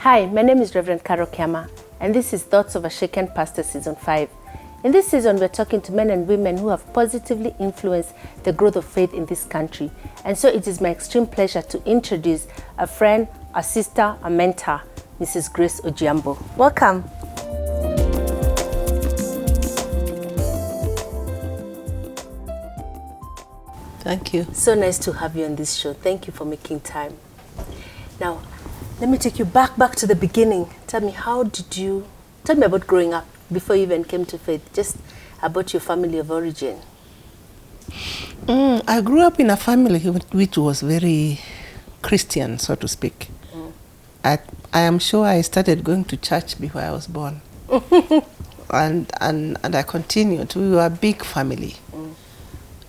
Hi, my name is Reverend Carole Kiamah, and this is Thoughts of a Shaken Pastor Season 5. In this season, we're talking to men and women who have positively influenced the growth of faith in this country. And so it is my extreme pleasure to introduce a friend, a sister, a mentor, Mrs. Grace Ojiambo. Welcome. Thank you. So nice to have you on this show. Thank you for making time. Now, let me take you back to the beginning. Tell me about growing up before you even came to faith, just about your family of origin. I grew up in a family which was very Christian, so to speak. I am sure I started going to church before I was born. and I continued. We were a big family.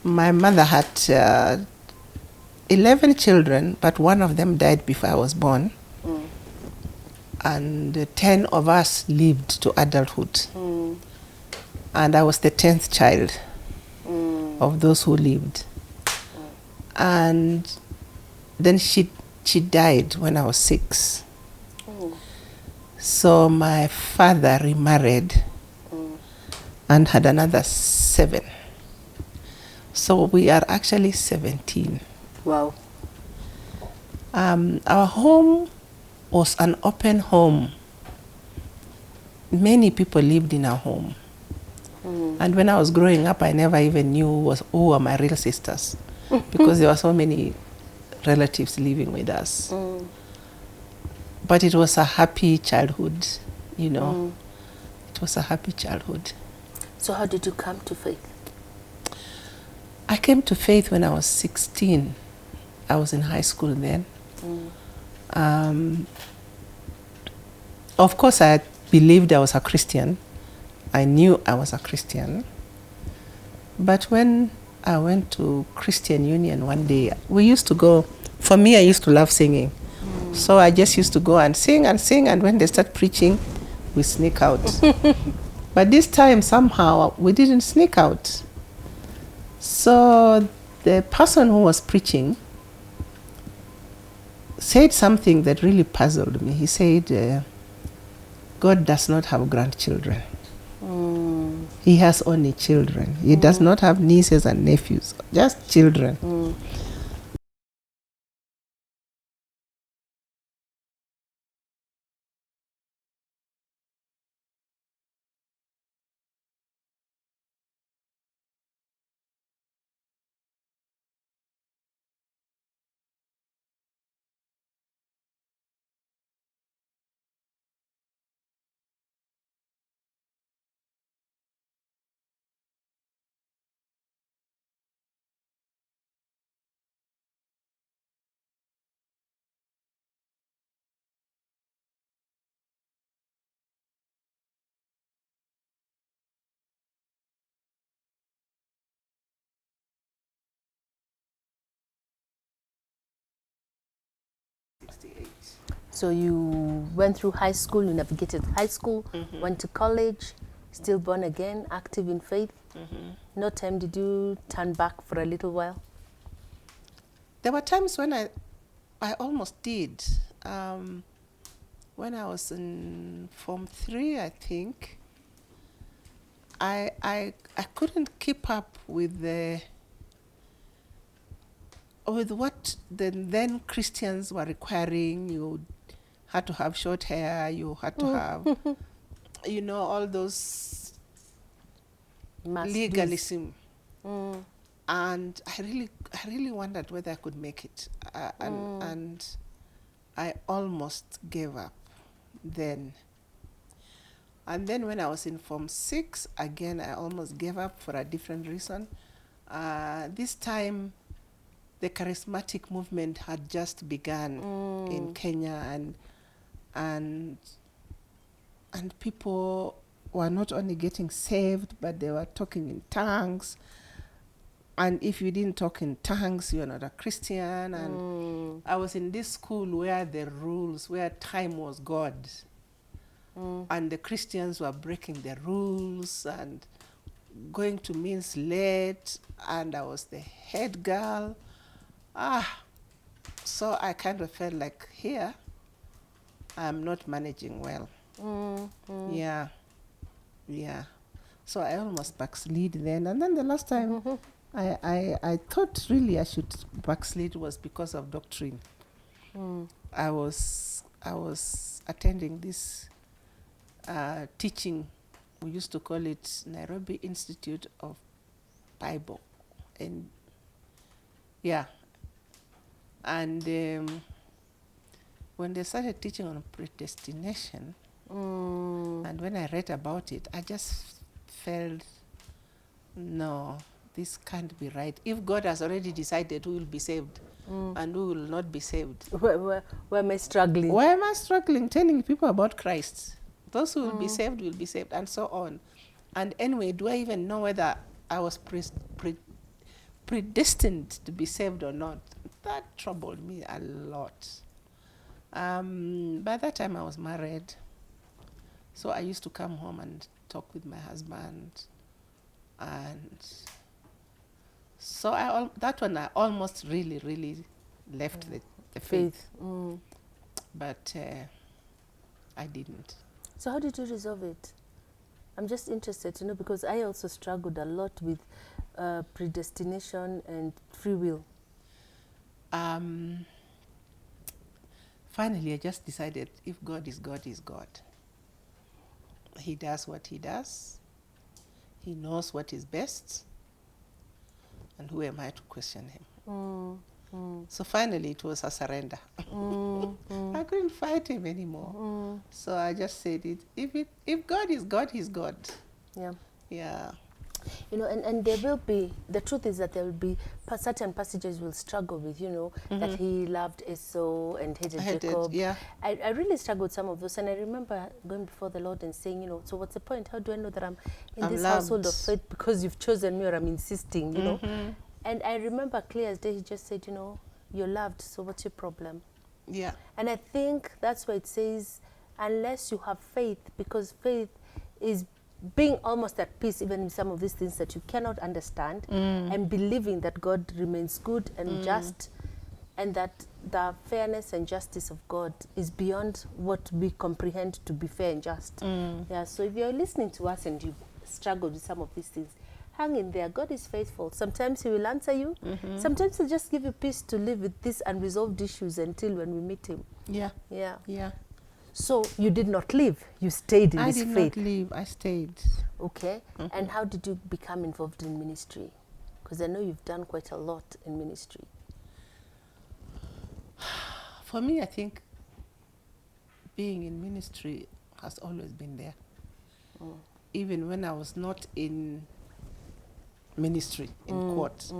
My mother had 11 children, but one of them died before I was born. And 10 of us lived to adulthood. And I was the 10th child of those who lived. And then she died when I was 6. So my father remarried and had another 7. So we are actually 17. Wow. Our home was an open home. Many people lived in our home. And when I was growing up, I never even knew who were my real sisters because there were so many relatives living with us. But it was a happy childhood, you know. It was a happy childhood. So how did you come to faith? I came to faith when I was 16. I was in high school then. Of course, I believed I was a Christian. I knew I was a Christian. But when I went to Christian Union one day, we used to go, for me, I used to love singing. So I just used to go and sing, and when they start preaching, we sneak out. But this time, somehow, we didn't sneak out. So the person who was preaching said something that really puzzled me. He said, God does not have grandchildren. He has only children. He does not have nieces and nephews, just children. So you went through high school, you navigated high school, went to college, still born again, active in faith. No time did you turn back for a little while? There were times when I almost did. When I was in Form 3, I think, I couldn't keep up with what the then Christians were requiring. You had to have short hair, you had to have, all those legalism. And I really wondered whether I could make it. And I almost gave up then. And then when I was in Form 6, again, I almost gave up for a different reason. This time, the charismatic movement had just begun in Kenya, and people were not only getting saved, but they were talking in tongues. And if you didn't talk in tongues, you're not a Christian. And I was in this school where time was God. And the Christians were breaking the rules and going to means late. And I was the head girl. So I kind of felt like here, I'm not managing well. Mm. Mm. Yeah. Yeah. So I almost backslid then. And then the last time I thought really I should backslid was because of doctrine. Mm. I was attending this teaching. We used to call it Nairobi Institute of Bible. And yeah. And when they started teaching on predestination, and when I read about it, I just felt, no, this can't be right. If God has already decided who will be saved and who will not be saved, Where am I struggling? why am I struggling telling people about Christ? Those who will be saved, and so on. And anyway, do I even know whether I was predestined to be saved or not? That troubled me a lot. By that time I was married, so I used to come home and talk with my husband, and so that one I almost really left the faith. But I didn't. So how did you resolve it? I'm just interested to know, because I also struggled a lot with predestination and free will. Finally, I just decided if God is God, is God. He does what he does. He knows what is best. And who am I to question him? So finally, it was a surrender. I couldn't fight him anymore. So I just said it. If God is God, he's God. Yeah. Yeah. You know, and there will be, the truth is that there will be certain passages we'll struggle with, you know, that he loved Esau and hated Jacob. Yeah. I really struggled with some of those, and I remember going before the Lord and saying, you know, so what's the point? How do I know that I'm in this household of faith because you've chosen me, or I'm insisting, you know? And I remember clear as day, he just said, you know, you're loved, so what's your problem? Yeah. And I think that's why it says, unless you have faith, because faith is being almost at peace even in some of these things that you cannot understand, and believing that God remains good and just, and that the fairness and justice of God is beyond what we comprehend to be fair and just. Yeah, so if you're listening to us and you struggle with some of these things, hang in there. God is faithful. Sometimes he will answer you. Sometimes he'll just give you peace to live with these unresolved issues until when we meet him. Yeah. Yeah. Yeah. So you did not leave. You stayed in this faith. I did not leave. I stayed. Okay. And how did you become involved in ministry? Because I know you've done quite a lot in ministry. For me, I think being in ministry has always been there. Even when I was not in ministry, in court.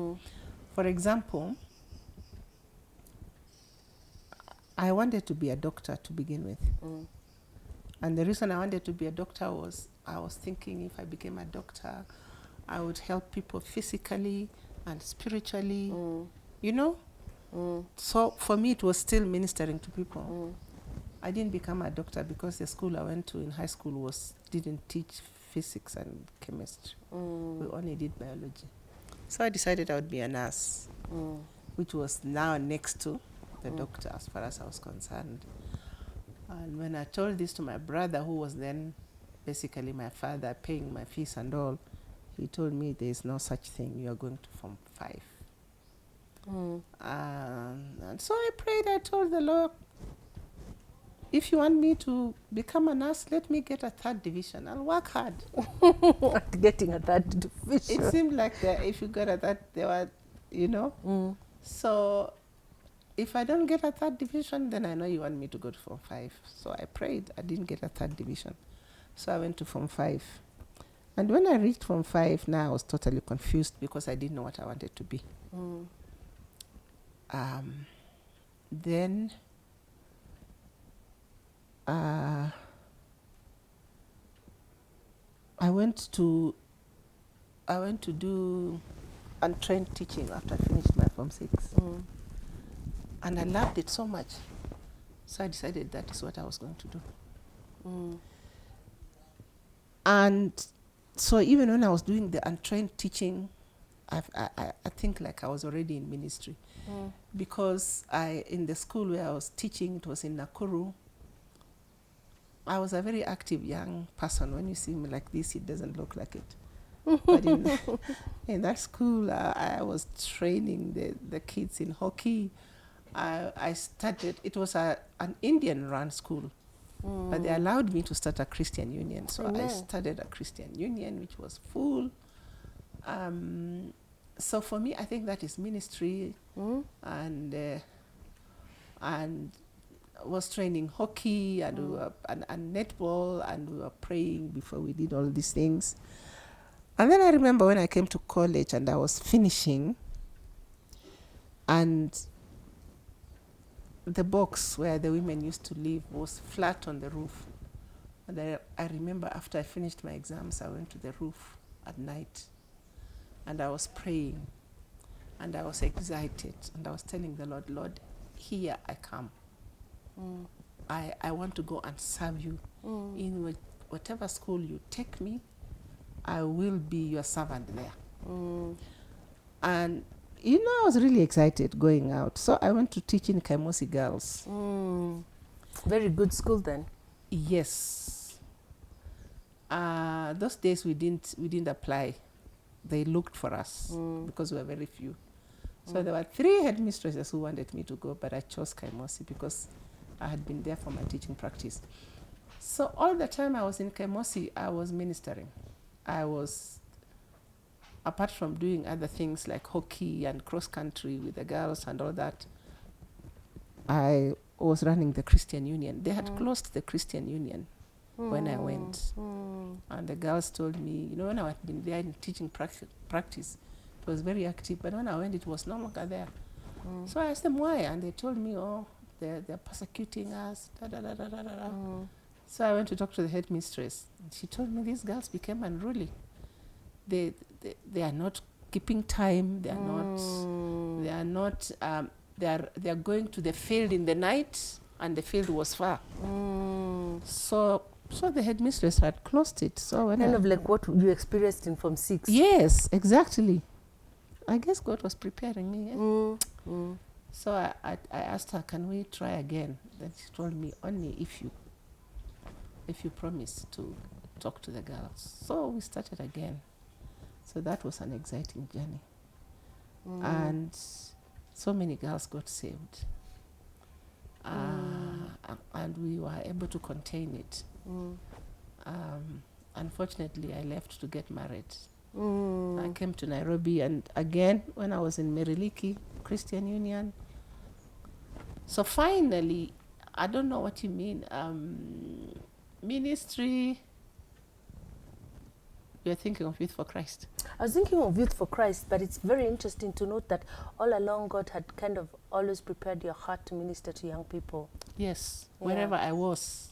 For example, I wanted to be a doctor to begin with. And the reason I wanted to be a doctor was I was thinking if I became a doctor, I would help people physically and spiritually, you know? So for me, it was still ministering to people. I didn't become a doctor because the school I went to in high school didn't teach physics and chemistry. We only did biology. So I decided I would be a nurse, which was now next to the doctor as far as I was concerned. And when I told this to my brother, who was then basically my father, paying my fees and all, he told me there is no such thing. You are going to Form 5. And so I prayed. I told the Lord, if you want me to become a nurse, let me get a 3rd division. I'll work hard. At getting a 3rd division. It seemed like if you got a 3rd, they were, you know. So if I don't get a 3rd division, then I know you want me to go to Form 5. So I prayed. I didn't get a 3rd division. So I went to Form 5. And when I reached Form 5, now I was totally confused because I didn't know what I wanted to be. Then I went to do untrained teaching after I finished my Form 6. And I loved it so much. So I decided that is what I was going to do. And so even when I was doing the untrained teaching, I think like I was already in ministry. Because in the school where I was teaching, it was in Nakuru, I was a very active young person. When you see me like this, it doesn't look like it. But in that school, I was training the kids in hockey. I started, it was an Indian-run school, but they allowed me to start a Christian union. So I started a Christian union, which was full. So for me, I think that is ministry, and was training hockey and we were, and netball, and we were praying before we did all these things. And then I remember when I came to college and I was finishing, and the box where the women used to live was flat on the roof. And I remember after I finished my exams, I went to the roof at night and I was praying and I was excited and I was telling the Lord, Lord, here I come. I want to go and serve you. In whatever school you take me, I will be your servant there. And I was really excited going out. So I went to teach in Kiamah girls. Very good school then. Yes. Those days we didn't apply. They looked for us because we were very few. So there were 3 headmistresses who wanted me to go, but I chose Kiamah because I had been there for my teaching practice. So all the time I was in Kiamah, I was ministering. I was, apart from doing other things like hockey and cross country with the girls and all that, I was running the Christian Union. They had closed the Christian Union when I went. And the girls told me, when I had been there in teaching practice, it was very active, but when I went, it was no longer there. So I asked them why, and they told me, they're persecuting us, So I went to talk to the headmistress. She told me these girls became unruly. They are not keeping time. They are going to the field in the night, and the field was far. So the headmistress had closed it. So when kind of like what you experienced in Form 6. Yes, exactly. I guess God was preparing me. So I asked her, can we try again? Then she told me, only if you promise to talk to the girls. So we started again. So that was an exciting journey. And so many girls got saved. And we were able to contain it. Unfortunately, I left to get married. I came to Nairobi, and again, when I was in Meriliki Christian Union. So finally, I don't know what you mean, ministry. You're thinking of Youth for Christ. I was thinking of Youth for Christ, but it's very interesting to note that all along God had kind of always prepared your heart to minister to young people. Yes, wherever I was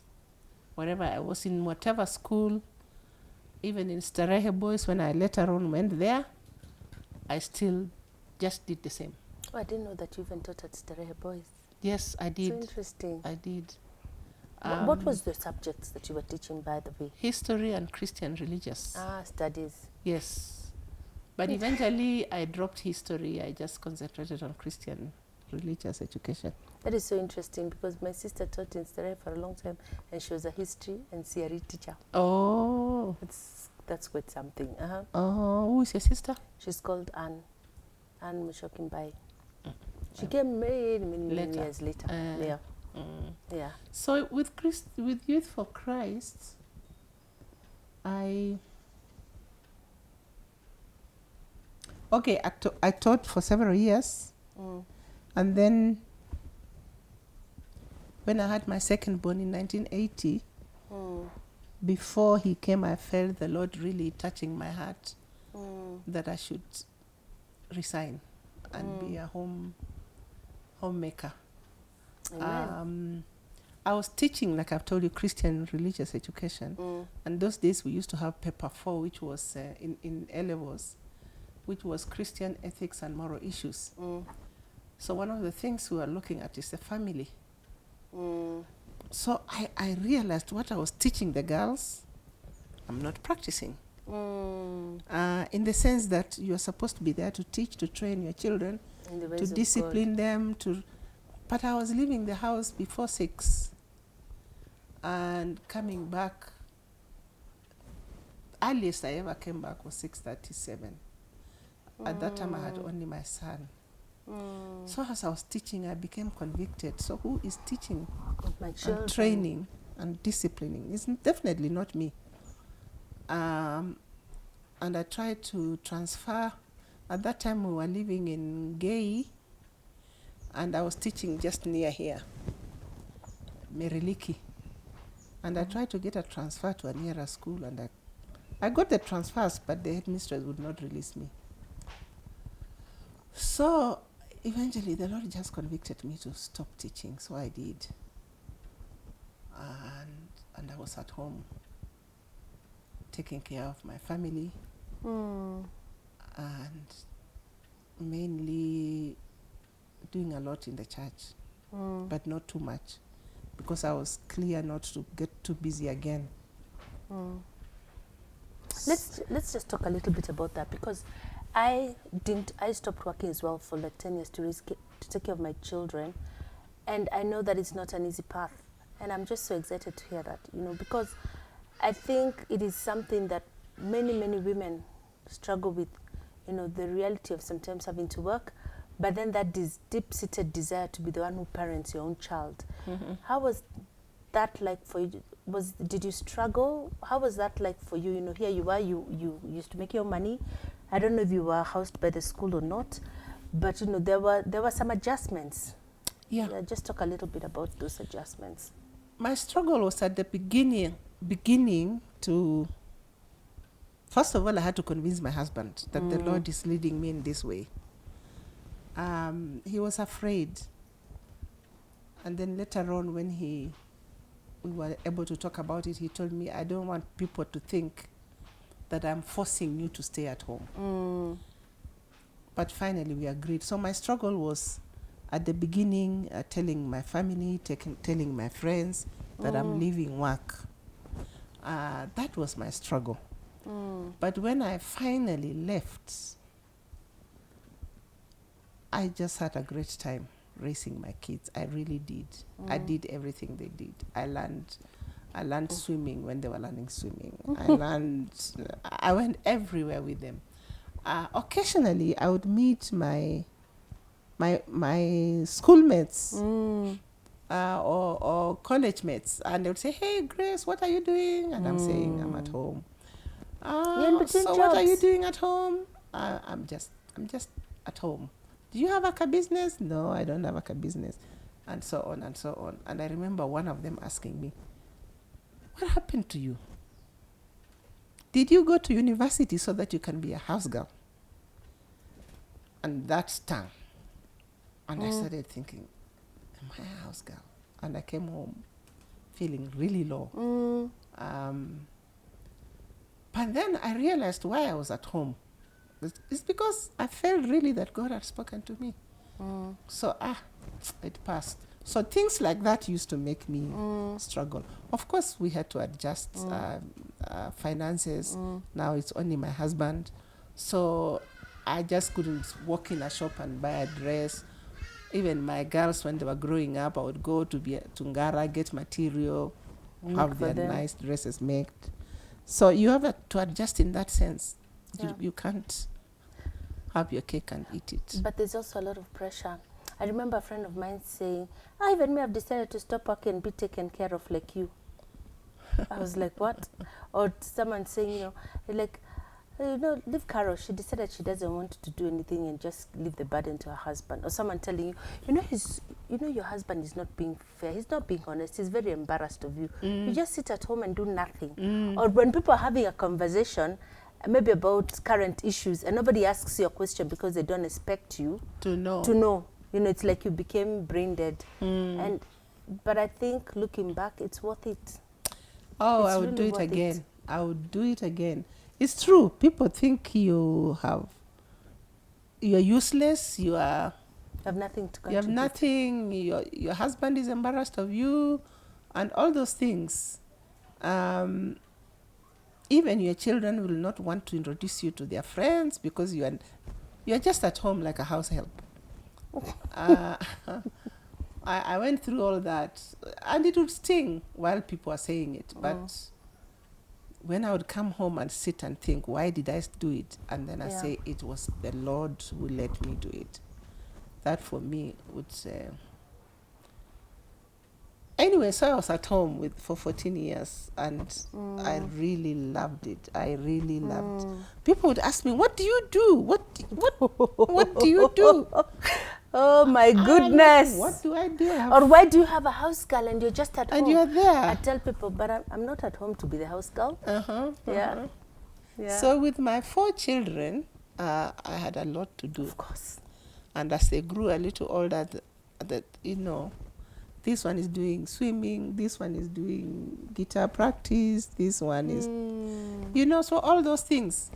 in whatever school, even in Starehe Boys, when I later on went there, I still just did the same. Oh, I didn't know that you even taught at Starehe Boys. Yes, I did. So interesting. I did. What was the subjects that you were teaching, by the way? History and Christian religious. Studies. Yes. But eventually I dropped history. I just concentrated on Christian religious education. That is so interesting because my sister taught in Starehe for a long time and she was a history and CRE teacher. Oh. That's quite something. Oh, who is your sister? She's called Anne Mshokimbai. She came many years later. Yeah. So with Youth for Christ, I taught for several years, and then when I had my second born in 1980, before he came, I felt the Lord really touching my heart that I should resign and be a homemaker. I was teaching, like I've told you, Christian religious education. And those days we used to have paper 4, which was in A-levels, which was Christian ethics and moral issues. So one of the things we were looking at is the family. So I realized what I was teaching the girls, I'm not practicing. In the sense that you're supposed to be there to teach, to train your children, to discipline them, but I was leaving the house before 6. And coming back, earliest I ever came back was 6:37. At that time, I had only my son. So as I was teaching, I became convicted. So who is teaching My children. and training and disciplining? It's definitely not me. And I tried to transfer. At that time, we were living in Gay, and I was teaching just near here, Meriliki. And I tried to get a transfer to a nearer school, and I got the transfers, but the headmistress would not release me. So eventually the Lord just convicted me to stop teaching, so I did. And I was at home taking care of my family and mainly doing a lot in the church, but not too much, because I was clear not to get too busy again. Let's just talk a little bit about that, because I stopped working as well for like 10 years to take care of my children, and I know that it's not an easy path, and I'm just so excited to hear that, because I think it is something that many women struggle with, the reality of sometimes having to work, but then that deep-seated desire to be the one who parents your own child. How was that like for you? Did you struggle? How was that like for you? Here you are, you used to make your money. I don't know if you were housed by the school or not, but there were some adjustments. Yeah. Just talk a little bit about those adjustments. My struggle was at the beginning to, first of all, I had to convince my husband that the Lord is leading me in this way. He was afraid. And then later on, when we were able to talk about it, he told me, I don't want people to think that I'm forcing you to stay at home. But finally, we agreed. So my struggle was at the beginning, telling my family, telling my friends that I'm leaving work. That was my struggle. But when I finally left, I just had a great time raising my kids. I really did. I did everything they did. I learned swimming when they were learning swimming. I went everywhere with them. Occasionally, I would meet my schoolmates or college mates, and they would say, "Hey, Grace, what are you doing?" And I'm saying, "I'm at home." So what are you doing at home? I'm just at home. Do you have a business? No, I don't have a business. And so on and so on. And I remember one of them asking me, what happened to you? Did you go to university so that you can be a house girl? And that stung. And I started thinking, am I a house girl? And I came home feeling really low. But then I realized why I was at home. It's because I felt really that God had spoken to me. So it passed. So things like that used to make me struggle. Of course, we had to adjust finances. Now it's only my husband. So I just couldn't walk in a shop and buy a dress. Even my girls, when they were growing up, I would go to Ngara, get material, have their nice dresses made. So you have to adjust in that sense. Yeah. You can't have your cake and eat it. But there's also a lot of pressure. I remember a friend of mine saying, even me, I've decided to stop working and be taken care of like you. I was like, what? Or someone saying, leave Carole. She decided she doesn't want to do anything and just leave the burden to her husband. Or someone telling you, your husband is not being fair. He's not being honest. He's very embarrassed of you. You just sit at home and do nothing. Or when people are having a conversation, maybe about current issues, and nobody asks you a question because they don't expect you to know. It's like you became brain dead. But I think looking back, it's worth it. Oh, I would do it again. I would do it again. It's true. People think you're useless. You have nothing to contribute. You have nothing. Your husband is embarrassed of you, and all those things. Even your children will not want to introduce you to their friends because you're just at home like a house help. I went through all that, and it would sting while people are saying it. But when I would come home and sit and think, why did I do it? And then I say, it was the Lord who let me do it. That for me would say. Anyway, so I was at home for 14 years, and I really loved it. I really loved. People would ask me, "What do you do? What do you do?" Oh my goodness! What do I do? Or why do you have a house girl and you're just at home? And you're there. I tell people, but I'm not at home to be the house girl. Yeah. So with my 4 children, I had a lot to do. Of course. And as they grew a little older, that this one is doing swimming, this one is doing guitar practice, this one is, so all those things.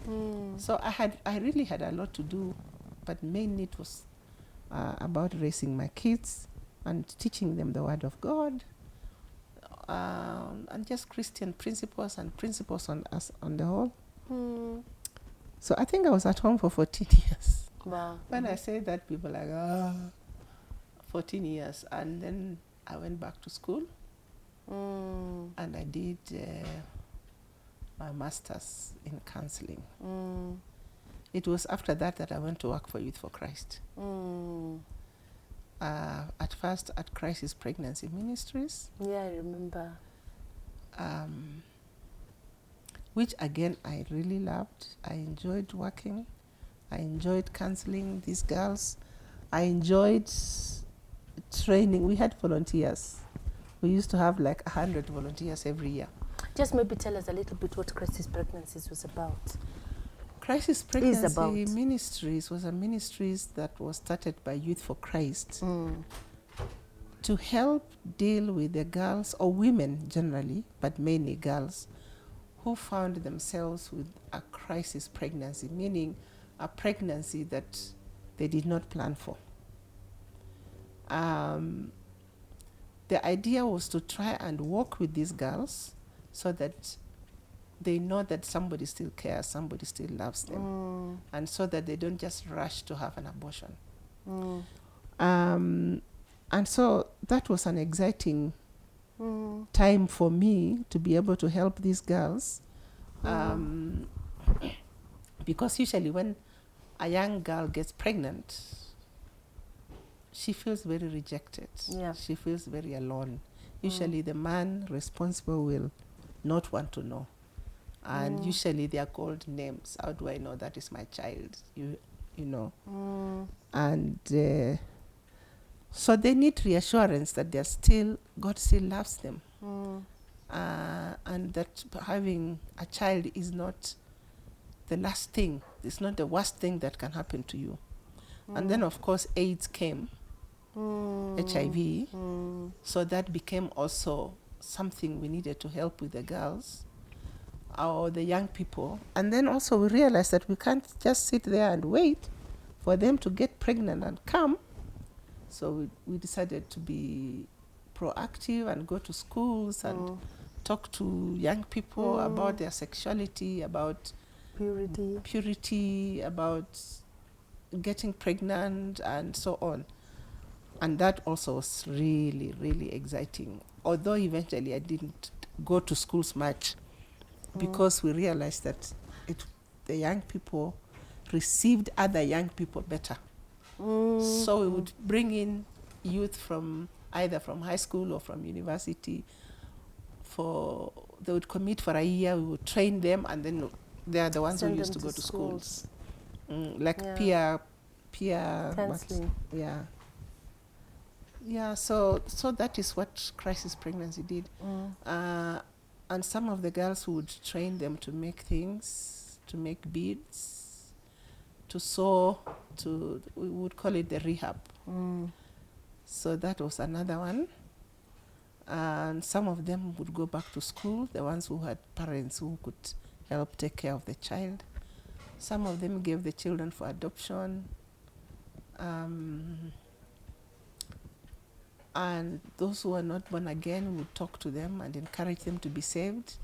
So I really had a lot to do, but mainly it was about raising my kids and teaching them the Word of God, and just Christian principles and principles on us on the whole. So I think I was at home for 14 years. Wow. When I say that, people are like, 14 years. And then I went back to school, and I did my master's in counseling. It was after that I went to work for Youth for Christ. At first at Crisis Pregnancy Ministries. Yeah, I remember. Which again I really loved. I enjoyed working. I enjoyed counseling these girls. I enjoyed training. We had volunteers. We used to have like 100 volunteers every year. Just maybe tell us a little bit what Crisis Pregnancies was about. Crisis Pregnancy Ministries was a ministries that was started by Youth for Christ to help deal with the girls, or women generally, but mainly girls, who found themselves with a crisis pregnancy, meaning a pregnancy that they did not plan for. The idea was to try and work with these girls so that they know that somebody still cares, somebody still loves them, and so that they don't just rush to have an abortion. And so that was an exciting time for me to be able to help these girls, because usually when a young girl gets pregnant, she feels very rejected. Yeah. She feels very alone. Usually the man responsible will not want to know. And usually they are called names. How do I know that is my child? You know. And so they need reassurance that God still loves them. And that having a child is not the last thing. It's not the worst thing that can happen to you. And then, of course, AIDS came, HIV. So that became also something we needed to help with the girls or the young people. And then also we realized that we can't just sit there and wait for them to get pregnant and come. So we decided to be proactive and go to schools and talk to young people about their sexuality, about purity, about getting pregnant and so on. And that also was really, really exciting. Although eventually I didn't go to schools much, because we realized that the young people received other young people better. So we would bring in youth from either from high school or from university. They would commit for a year, we would train them, and then they are the ones who used to go to schools. Peer counseling. So that is what Crisis Pregnancy did. And some of the girls would train them to make things, to make beads, to sew, we would call it the rehab. So that was another one. And some of them would go back to school, the ones who had parents who could help take care of the child. Some of them gave the children for adoption. And those who are not born again would talk to them and encourage them to be saved.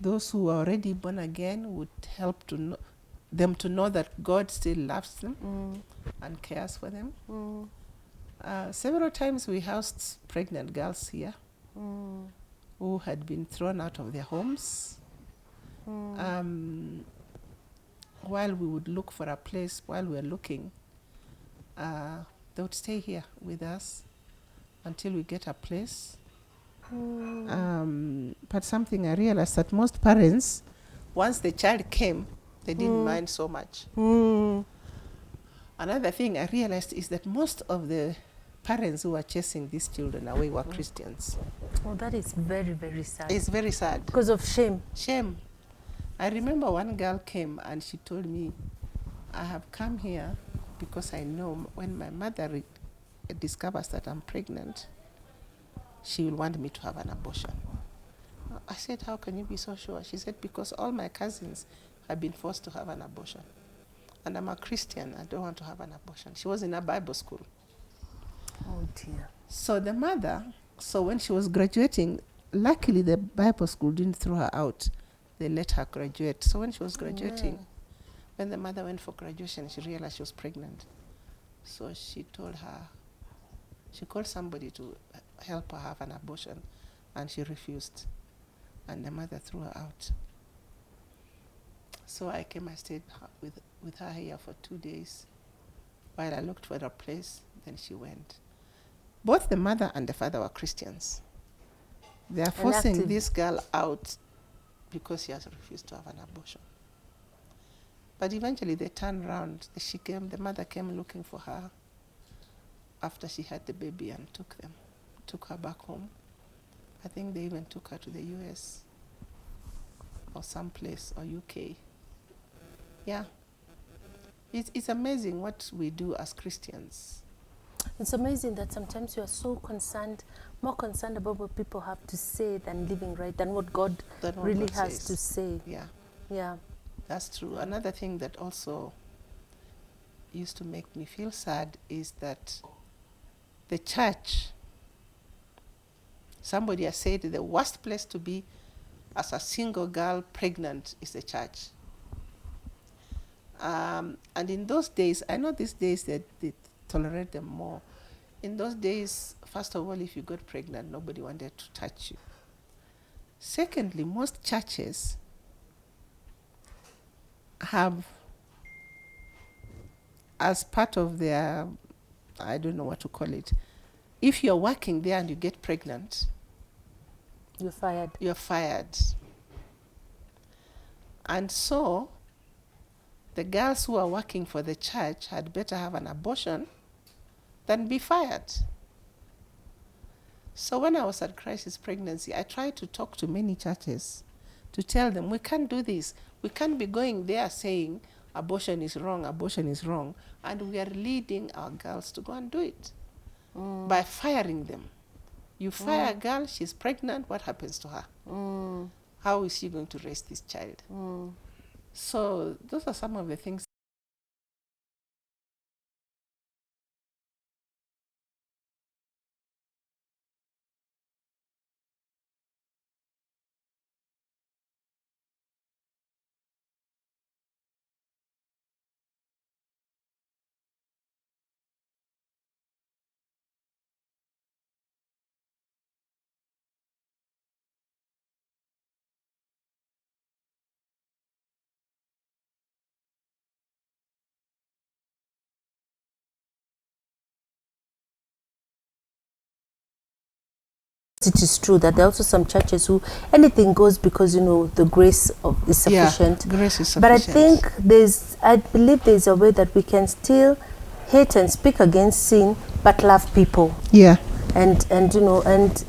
Those who are already born again would help them to know that God still loves them and cares for them. Several times we housed pregnant girls here who had been thrown out of their homes. While we would look for a place, while we were looking, they would stay here with us until we get a place. But something I realized that most parents, once the child came, they didn't mind so much. Another thing I realized is that most of the parents who were chasing these children away were Christians. Oh, that is very, very sad. It's very sad. Because of shame. Shame. I remember one girl came and she told me, I have come here because I know when my mother discovers that I'm pregnant, she will want me to have an abortion. I said, how can you be so sure? She said, because all my cousins have been forced to have an abortion. And I'm a Christian, I don't want to have an abortion. She was in a Bible school. Oh dear. So the mother, when she was graduating, luckily the Bible school didn't throw her out. They let her graduate. So when she was graduating, when the mother went for graduation, she realized she was pregnant. So she told her, she called somebody to help her have an abortion, and she refused. And the mother threw her out. So I came, I stayed with her here for 2 days while I looked for a place. Then she went. Both the mother and the father were Christians. They are forcing this girl out because she has refused to have an abortion. But eventually they turned around. The mother came looking for her after she had the baby and took her back home. I think they even took her to the US or someplace, or UK. Yeah. It's amazing what we do as Christians. It's amazing that sometimes you are so concerned, more concerned about what people have to say than living right, than what God really has to say. Yeah. Yeah. That's true. Another thing that also used to make me feel sad is that the church, somebody has said the worst place to be as a single girl pregnant is the church. And in those days, I know these days that they tolerate them more. In those days, first of all, if you got pregnant, nobody wanted to touch you. Secondly, most churches have, as part of their, I don't know what to call it, if you're working there and you get pregnant, you're fired. You're fired. And so the girls who are working for the church had better have an abortion than be fired. So when I was at Crisis Pregnancy, I tried to talk to many churches to tell them, we can't do this. We can't be going there saying abortion is wrong, and we are leading our girls to go and do it by firing them. You fire a girl, she's pregnant, what happens to her? How is she going to raise this child? So those are some of the things. It is true that there are also some churches who anything goes because the grace is sufficient. Yeah, grace is sufficient. But I believe there's a way that we can still hate and speak against sin, but love people. Yeah. And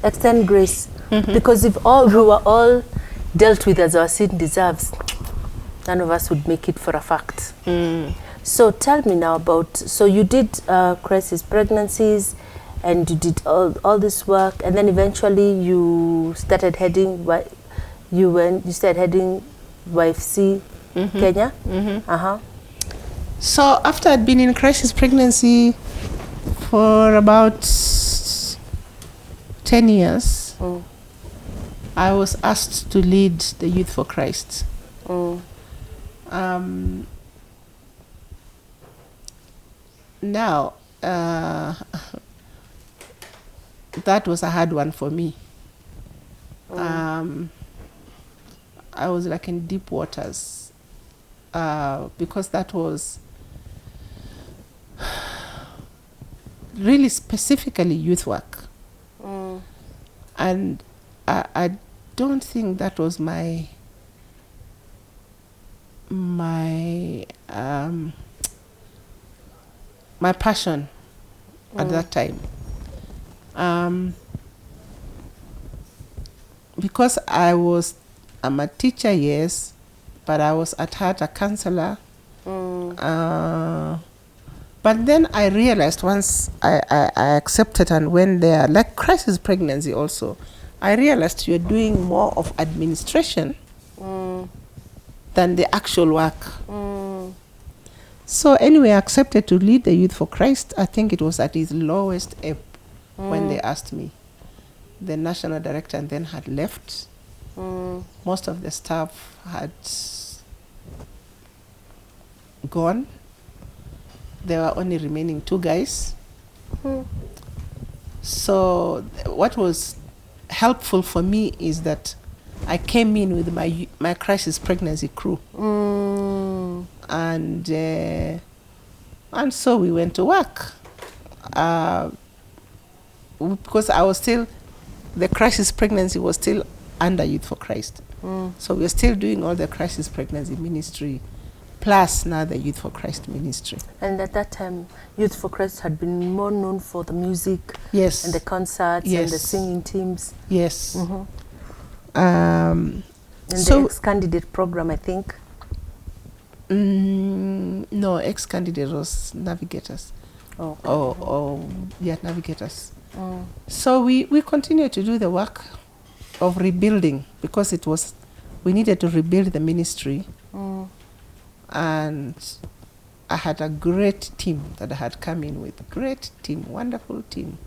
extend grace, because if we were all dealt with as our sin deserves, none of us would make it for a fact. So tell me now about. So you did crisis pregnancies. And you did all this work, and then eventually you started heading YFC Kenya. So after I'd been in crisis pregnancy for about 10 years, I was asked to lead the Youth for Christ. Now, that was a hard one for me. I was like in deep waters because that was really specifically youth work. And I don't think that was my passion at that time. Because I'm a teacher, yes, but I was at heart a counselor. But then I realized once I accepted and went there, like crisis pregnancy also, I realized you're doing more of administration than the actual work. So anyway, I accepted to lead the Youth for Christ. I think it was at its lowest ebb when they asked me. The national director and then had left. Most of the staff had gone. There were only remaining 2 guys. So what was helpful for me is that I came in with my crisis pregnancy crew. And so we went to work. Because I was still, the crisis pregnancy was still under Youth for Christ. So we were still doing all the crisis pregnancy ministry, plus now the Youth for Christ ministry. And at that time, Youth for Christ had been more known for the music, yes, and the concerts, yes, and the singing teams. Yes. And so the ex-candidate program, I think. No, ex-candidate was Navigators. Navigators. So we continued to do the work of rebuilding because we needed to rebuild the ministry. And I had a great team that I had come in with. Great team, wonderful team.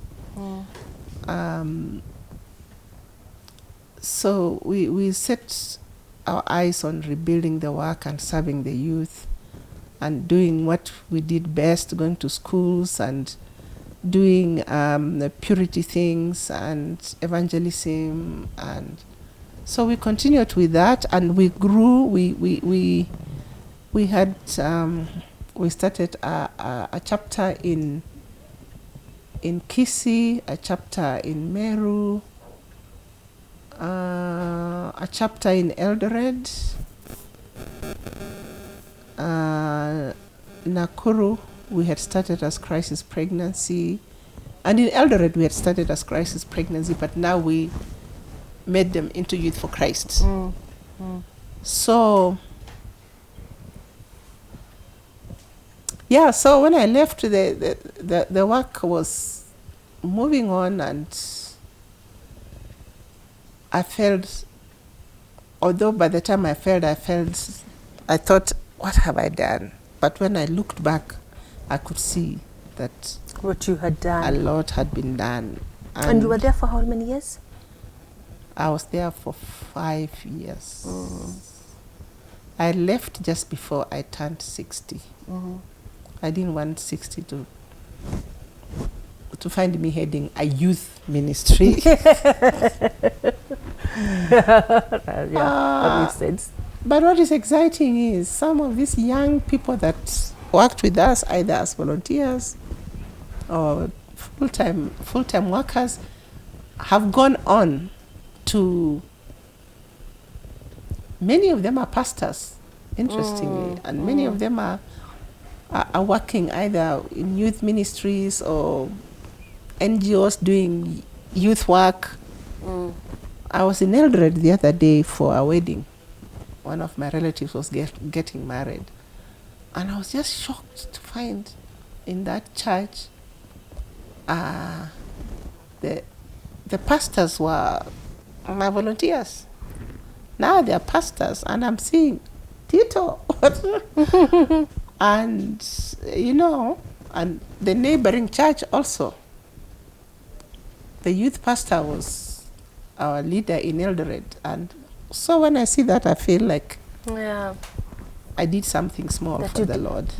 So we set our eyes on rebuilding the work and serving the youth and doing what we did best, going to schools and doing the purity things and evangelism. And so we continued with that and we grew. We had we started a chapter in Kisii, a chapter in Meru, a chapter in Eldoret, Nakuru we had started as crisis pregnancy, and in Eldoret we had started as crisis pregnancy, but now we made them into Youth for Christ. So yeah, so when I left, the work was moving on, and I felt, although by the time I thought, what have I done? But when I looked back, I could see that what you had done. A lot had been done. And you were there for how many years? I was there for 5 years. I left just before I turned 60. I didn't want 60 to find me heading a youth ministry. That makes sense. But what is exciting is some of these young people that worked with us, either as volunteers or full-time workers, have gone on to, many of them are pastors, interestingly, and many of them are working either in youth ministries or NGOs doing youth work. I was in Eldoret the other day for a wedding. One of my relatives was getting married. And I was just shocked to find in that church the pastors were my volunteers. Now they're pastors, and I'm seeing Tito. And, and the neighboring church also. The youth pastor was our leader in Eldoret. And so when I see that, I feel like I did something small that for the Lord.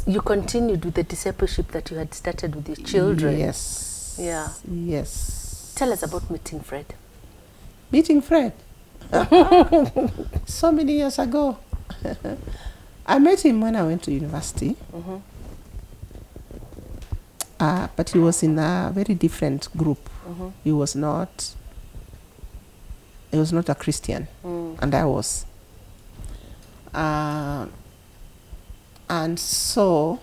You continued with the discipleship that you had started with your children. Yes. Yeah. Yes. Tell us about meeting Fred. Meeting Fred? So many years ago. I met him when I went to university. But he was in a very different group. He was not a Christian, and I was. And so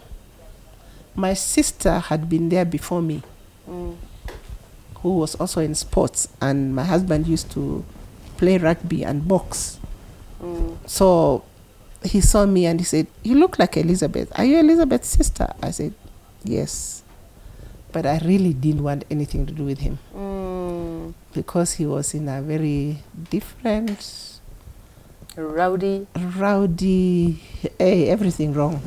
my sister had been there before me, who was also in sports, and my husband used to play rugby and box. So he saw me and he said, "You look like Elizabeth. Are you Elizabeth's sister?" I said, "Yes." But I really didn't want anything to do with him because he was in a very different... Rowdy, hey, everything wrong.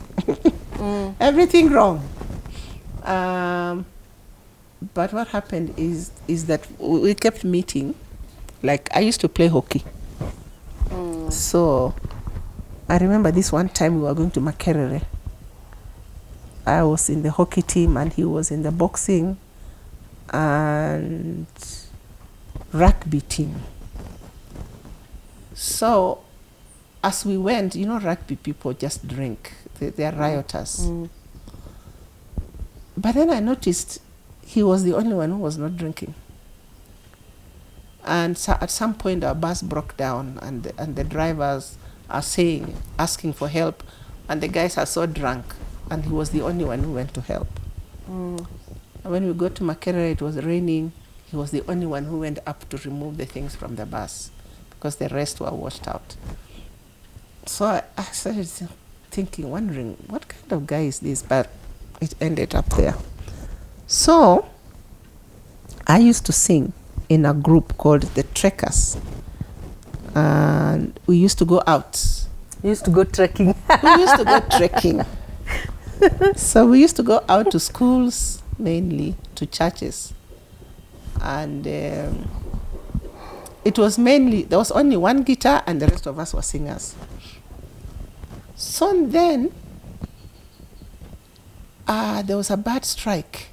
Everything wrong. But what happened is that we kept meeting. Like, I used to play hockey. So I remember this one time we were going to Makerere. I was in the hockey team and he was in the boxing and rugby team. So as we went, rugby people just drink. They are rioters. But then I noticed he was the only one who was not drinking. And so at some point our bus broke down and the drivers are asking for help, and the guys are so drunk, and he was the only one who went to help. And when we got to Makerere, it was raining. He was the only one who went up to remove the things from the bus because the rest were washed out. So I started thinking, wondering, what kind of guy is this? But it ended up there. So I used to sing in a group called the Trekkers. And we used to go out. You used to go trekking. We used to go trekking. So we used to go out to schools, mainly to churches. And it was mainly, there was only one guitar and the rest of us were singers. So then, there was a bad strike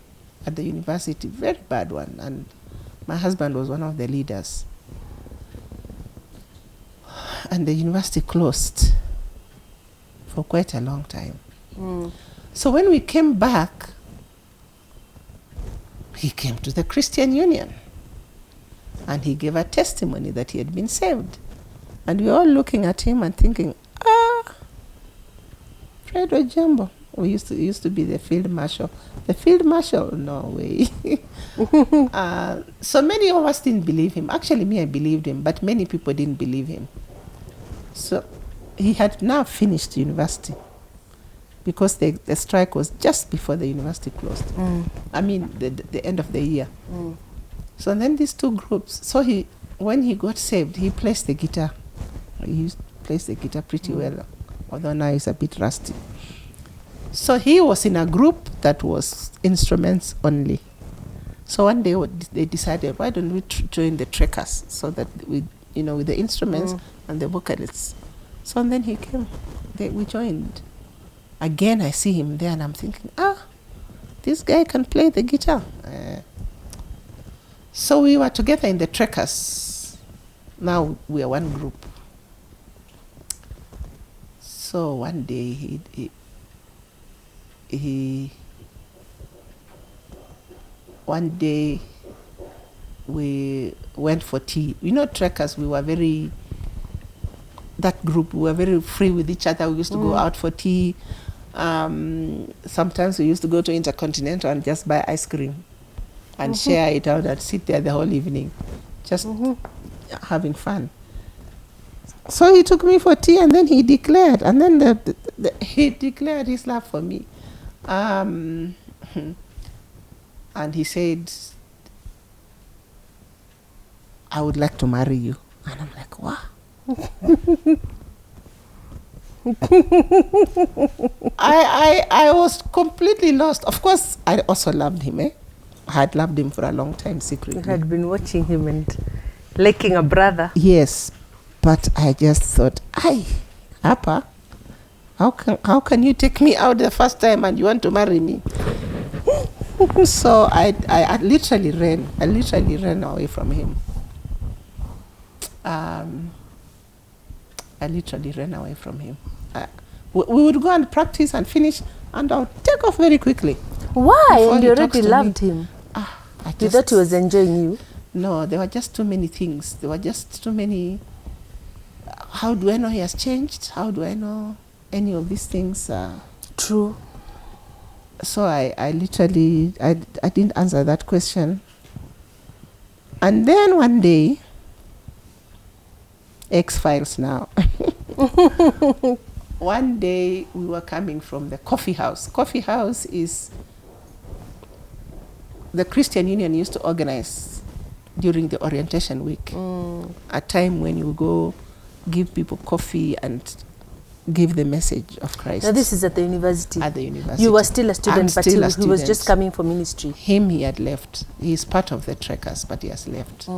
at the university, very bad one. And my husband was one of the leaders. And the university closed for quite a long time. So when we came back, he came to the Christian Union and he gave a testimony that he had been saved. And we were all looking at him and thinking, Fred Ojiambo. We used to be the field marshal. The field marshal? No way. So many of us didn't believe him. Actually, me, I believed him, but many people didn't believe him. So he had now finished university because the strike was just before the university closed. I mean, the end of the year. So then these two groups, so when he got saved, he plays the guitar. He plays the guitar pretty well, although now he's a bit rusty. So he was in a group that was instruments only. So one day they decided, why don't we join the Trekkers so that we, with the instruments and the vocalists. So and then he came, we joined. Again, I see him there and I'm thinking, this guy can play the guitar. So we were together in the Trekkers. Now we are one group. So one day one day we went for tea. Trekkers, we were that group, we were very free with each other. We used to go out for tea. Sometimes we used to go to Intercontinental and just buy ice cream and share it out and sit there the whole evening, just having fun. So he took me for tea and then he declared, and then he declared his love for me. And he said, I would like to marry you. And I'm like, what? I was completely lost. Of course, I also loved him. I had loved him for a long time secretly. You had been watching him and liking a brother. Yes, but I just thought, Appa, how can you take me out the first time and you want to marry me? So I literally ran. I literally ran away from him. I literally ran away from him. We would go and practice and finish, and I would take off very quickly. Why? Before And he you talks already to loved me. him. I You thought he was enjoying you? No, there were just too many things. There were just too many. How do I know he has changed? How do I know any of these things? True. So I literally, I didn't answer that question. And then one day, X-Files now. One day we were coming from the coffee house. Coffee house is the Christian Union used to organize during the orientation week, a time when you go give people coffee and give the message of Christ. Now this is at the university. At the university. You were still a student, but he was student. just coming for ministry. Him, he had left. He's part of the trekkers, but he has left.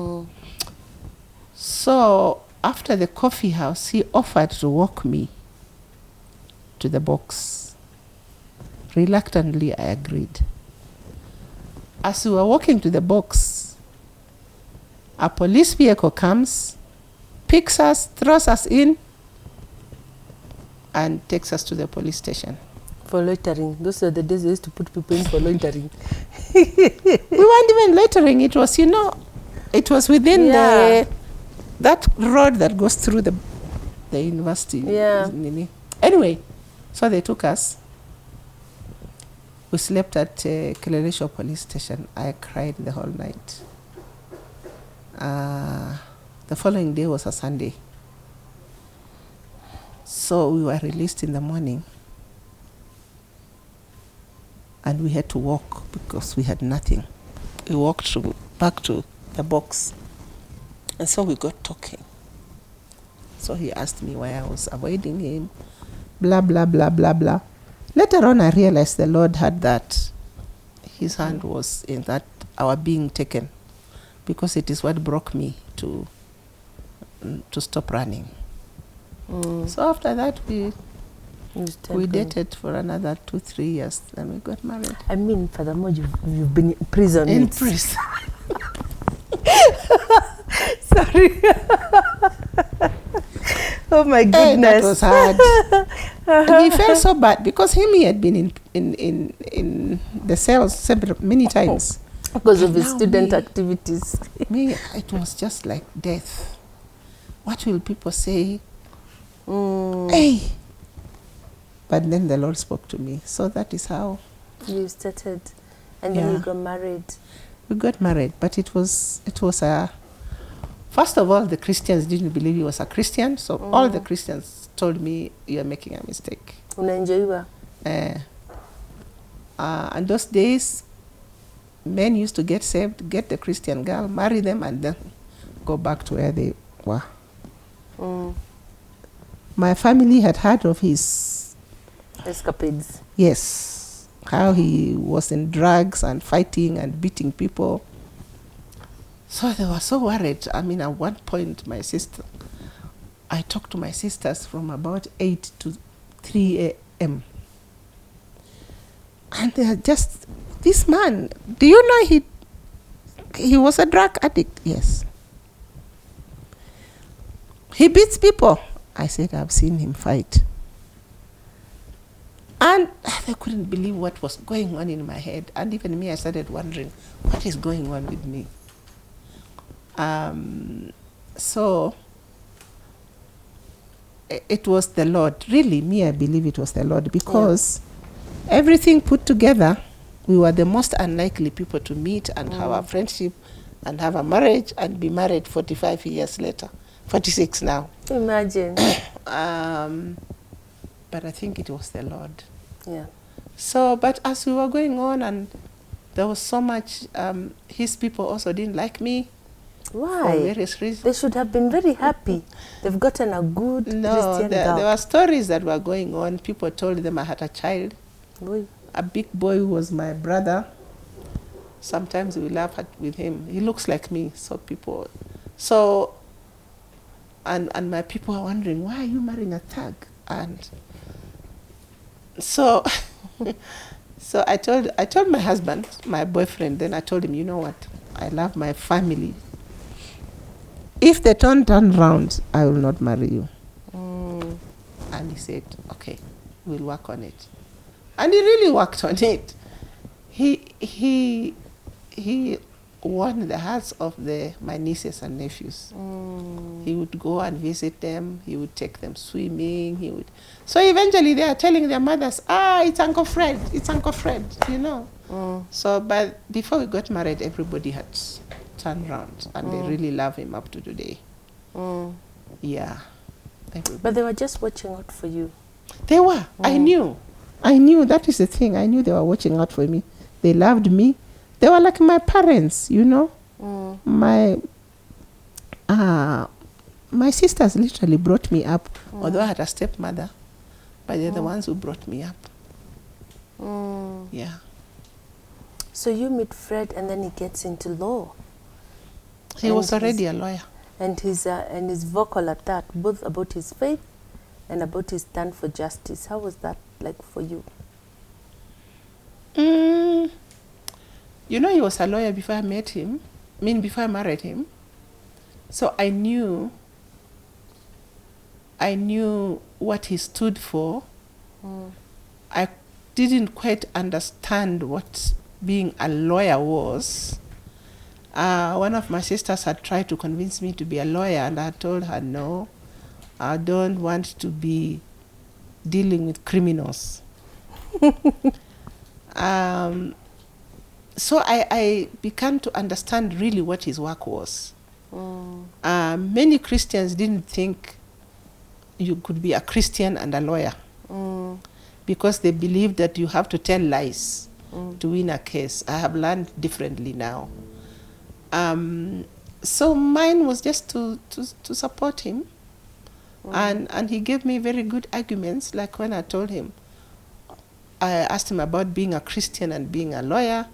So after the coffee house, he offered to walk me to the box. Reluctantly, I agreed. As we were walking to the box, a police vehicle comes, picks us, throws us in, and takes us to the police station. For loitering. Those are the days they used to put people in for loitering. We weren't even loitering. It was, it was within that road that goes through the university. Yeah. Anyway, so they took us. We slept at Kilelesho police station. I cried the whole night. The following day was a Sunday. So we were released in the morning. And we had to walk because we had nothing. We walked back to the box. And so we got talking. So he asked me why I was avoiding him. Blah, blah, blah, blah, blah. Later on, I realized the Lord had that. His hand was in that, our being taken. Because it is what broke me to stop running. So after that, we dated for another 2-3 years. Then we got married. I mean, furthermore, you've been in prison. In prison. Sorry. Oh my goodness. Hey, that was hard. He felt so bad because he had been in the cells many times. Because of his student activities. It was just like death. What will people say? Hey. But then the Lord spoke to me. So that is how you started. And then you got married. We got married, but it was a... First of all, the Christians didn't believe he was a Christian, so all the Christians told me, you're making a mistake. Unaenjoiwa. And those days, men used to get saved, get the Christian girl, marry them, and then go back to where they were. My family had heard of his... escapades. Yes. How he was in drugs and fighting and beating people. So they were so worried. I mean, at one point, I talked to my sisters from about 8 to 3 a.m. And they are just, this man, do you know he was a drug addict? Yes. He beats people. I said, I've seen him fight. And they couldn't believe what was going on in my head. And even me, I started wondering, what is going on with me? So it was the Lord. Really, me, I believe it was the Lord, because everything put together, we were the most unlikely people to meet and have a friendship and have a marriage and be married 45 years later. 46 now. Imagine. But I think it was the Lord. Yeah. So, but as we were going on, and there was so much, his people also didn't like me. Why? For various reasons. They should have been very happy. They've gotten a good Christian girl. There were stories that were going on. People told them I had a child. Boy. A big boy who was my brother. Sometimes we laugh with him. He looks like me, and my people are wondering, why are you marrying a thug? And so So I told my husband, my boyfriend, then I told him, you know what, I love my family. If they don't turn round, I will not marry you. And he said, okay, we'll work on it. And he really worked on it. He won the hearts of my nieces and nephews. He would go and visit them. He would take them swimming. So eventually they are telling their mothers, it's Uncle Fred, you know. So, but before we got married, everybody had turned around, and they really love him up to today. Yeah. Everybody. But they were just watching out for you. They were. I knew. That is the thing. I knew they were watching out for me. They loved me. They were like my parents, you know. My sisters literally brought me up, although I had a stepmother, but they're the ones who brought me up. Yeah. So you meet Fred, and then he gets into law. He was already a lawyer. And he's vocal at that, both about his faith and about his stand for justice. How was that like for you? You know, he was a lawyer before I met him. Before I married him. So I knew what he stood for. I didn't quite understand what being a lawyer was. One of my sisters had tried to convince me to be a lawyer, and I told her, no, I don't want to be dealing with criminals. So I began to understand really what his work was. Many Christians didn't think you could be a Christian and a lawyer because they believed that you have to tell lies to win a case. I have learned differently now. So mine was just to support him. And he gave me very good arguments, like when I told him, I asked him about being a Christian and being a lawyer.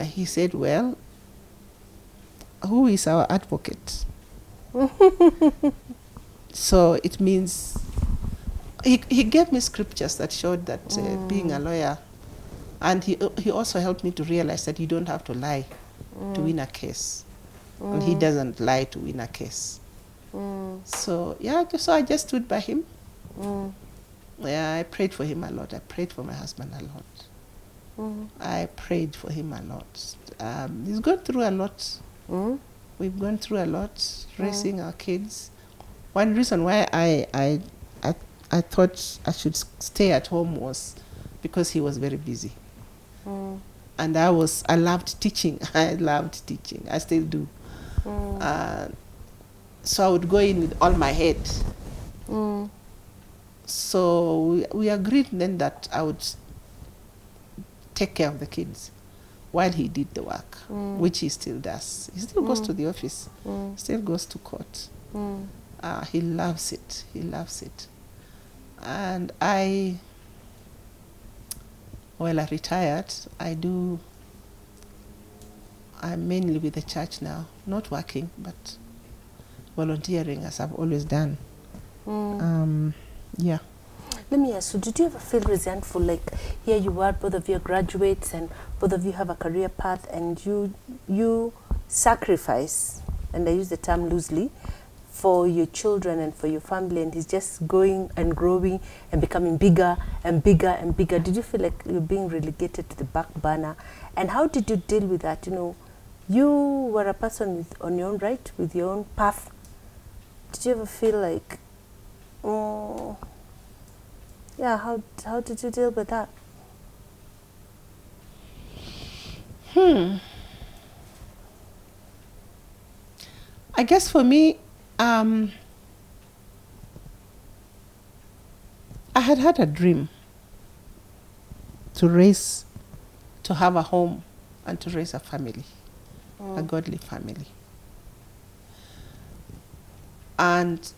He said, well, who is our advocate? So it means, he gave me scriptures that showed that being a lawyer, and he also helped me to realize that you don't have to lie to win a case. And he doesn't lie to win a case. So, yeah, so I just stood by him. Yeah, I prayed for him a lot. I prayed for my husband a lot. I prayed for him a lot. He's gone through a lot. We've gone through a lot, raising our kids. One reason why I thought I should stay at home was because he was very busy. And I loved teaching. I loved teaching. I still do. So I would go in with all my head. So we agreed then that I would take care of the kids while he did the work, which he still does. He still goes to the office, still goes to court. He loves it. He loves it. And I retired. I'm mainly with the church now, not working, but volunteering as I've always done. Yeah. Let me ask you, did you ever feel resentful? Like, here you are, both of you are graduates, and both of you have a career path, and you sacrifice, and I use the term loosely, for your children and for your family, and he's just going and growing and becoming bigger and bigger and bigger. Did you feel like you're being relegated to the back burner? And how did you deal with that? You know, you were a person on your own right, with your own path. Did you ever feel like, yeah, how did you deal with that? I guess for me, I had a dream to have a home and to raise a family, a godly family. And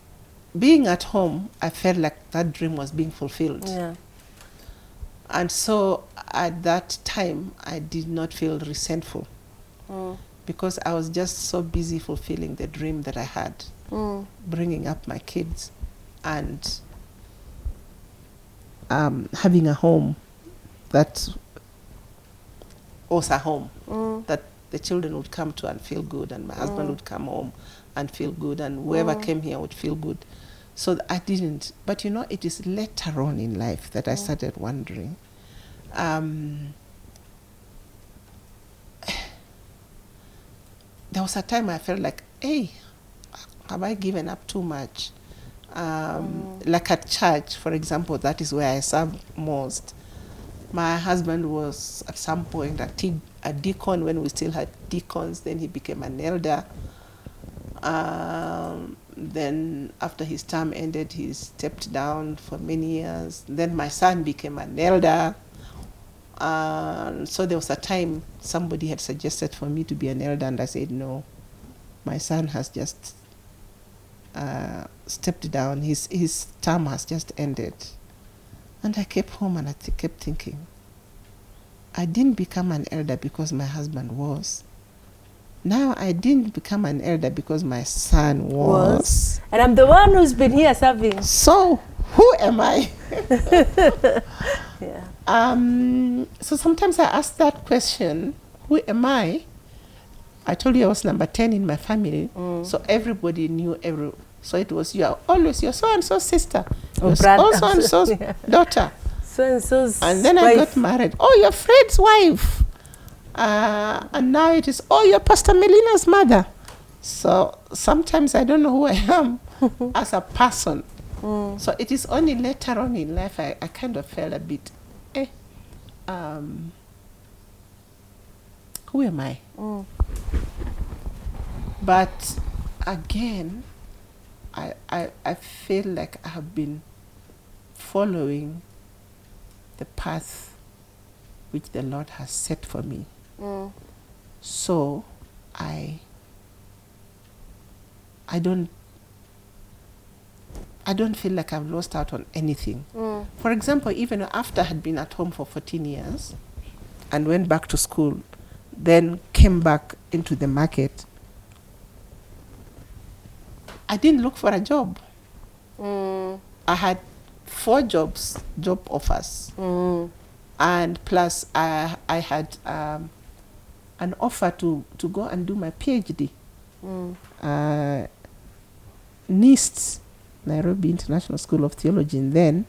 being at home, I felt like that dream was being fulfilled. Yeah. And so at that time, I did not feel resentful because I was just so busy fulfilling the dream that I had, bringing up my kids and having a home that Osa home that the children would come to and feel good, and my husband would come home and feel good, and whoever came here would feel good. So I didn't. But you know, it is later on in life that I started wondering. There was a time I felt like, hey, have I given up too much? Like at church, for example, that is where I serve most. My husband was at some point a deacon when we still had deacons. Then he became an elder. Then after his term ended, he stepped down for many years. Then my son became an elder. So there was a time somebody had suggested for me to be an elder, and I said no. My son has just stepped down. His term has just ended. And I kept home and I kept thinking, I didn't become an elder because my husband was. Now I didn't become an elder because my son was. And I'm the one who's been here serving. So who am I? Yeah. So sometimes I ask that question, who am I? I told you I was number 10 in my family. So everybody knew So it was, you're so-and-so's sister. You're so-and-so's daughter. So-and-so's And then wife. I got married. Oh, your Fred's wife. And now it is, oh, you're Pastor Melina's mother. So sometimes I don't know who I am as a person. So it is only later on in life I kind of felt a bit, who am I? But again, I feel like I have been following the path which the Lord has set for me. So I don't feel like I've lost out on anything. For example, even after I had been at home for 14 years and went back to school, then came back into the market, I didn't look for a job. I had 4 job offers. And plus I had an offer to go and do my PhD. NIST, Nairobi International School of Theology, then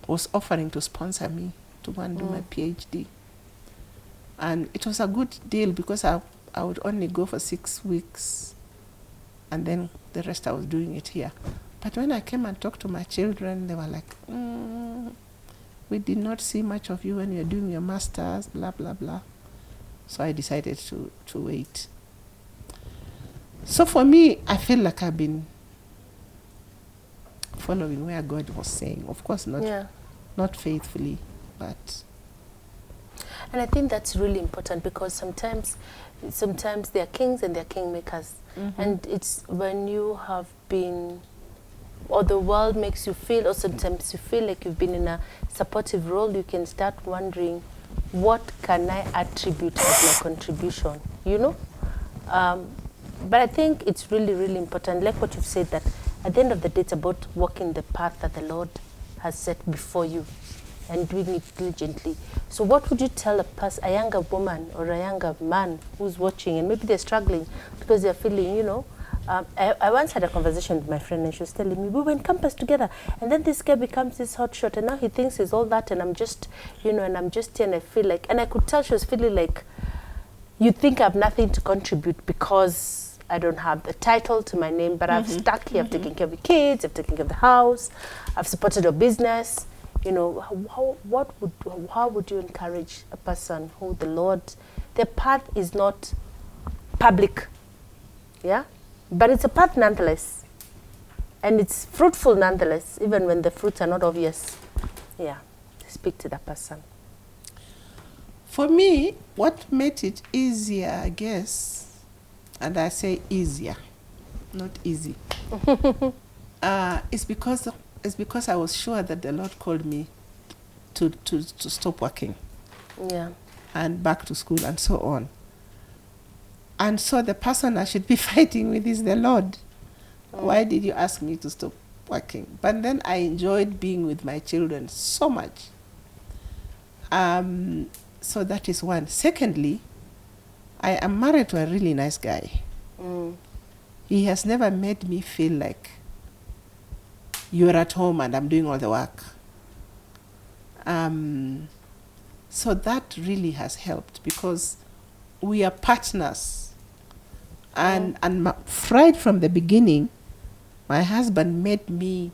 was offering to sponsor me to go and do my PhD. And it was a good deal because I would only go for 6 weeks and then the rest I was doing it here. But when I came and talked to my children, they were like, we did not see much of you when you're doing your master's, blah, blah, blah. So I decided to wait. So for me, I feel like I've been following where God was saying. Of course, not faithfully, but... And I think that's really important because sometimes they're kings and they're kingmakers. And it's when you have been, or the world makes you feel, or sometimes you feel like you've been in a supportive role, you can start wondering, what can I attribute as my contribution, you know? But I think it's really, really important, like what you've said, that at the end of the day, it's about walking the path that the Lord has set before you and doing it diligently. So what would you tell a younger woman or a younger man who's watching and maybe they're struggling because they're feeling, you know, I once had a conversation with my friend and she was telling me, we were in campus together and then this guy becomes this hotshot and now he thinks he's all that and I'm just, you know, and I'm just here and I feel like, and I could tell she was feeling like, you think I have nothing to contribute because I don't have the title to my name, but I've stuck here, I've taken care of the kids, I've taken care of the house, I've supported a business. You know, how would you encourage a person who their path is not public, yeah? But it's a path nonetheless. And it's fruitful nonetheless, even when the fruits are not obvious. Yeah, speak to that person. For me, what made it easier, I guess, and I say easier, not easy, is because I was sure that the Lord called me to stop working. Yeah. And back to school and so on. And so the person I should be fighting with is the Lord. Why did you ask me to stop working? But then I enjoyed being with my children so much. So that is one. Secondly, I am married to a really nice guy. He has never made me feel like you're at home and I'm doing all the work. So that really has helped because we are partners. And right from the beginning, my husband made me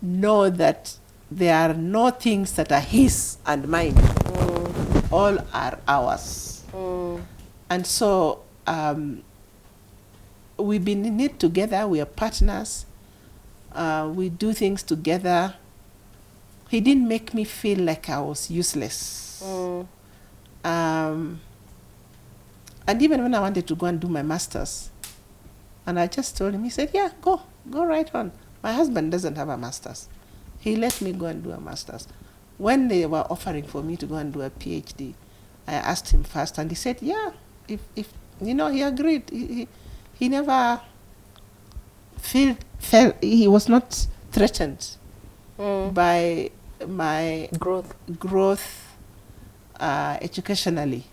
know that there are no things that are his and mine. All are ours. And so we've been in it together. We are partners. We do things together. He didn't make me feel like I was useless. And even when I wanted to go and do my master's, and I just told him, he said, yeah, go right on. My husband doesn't have a master's. He let me go and do a master's. When they were offering for me to go and do a PhD, I asked him first, and he said, yeah, if he agreed. He never felt, he was not threatened by my growth educationally.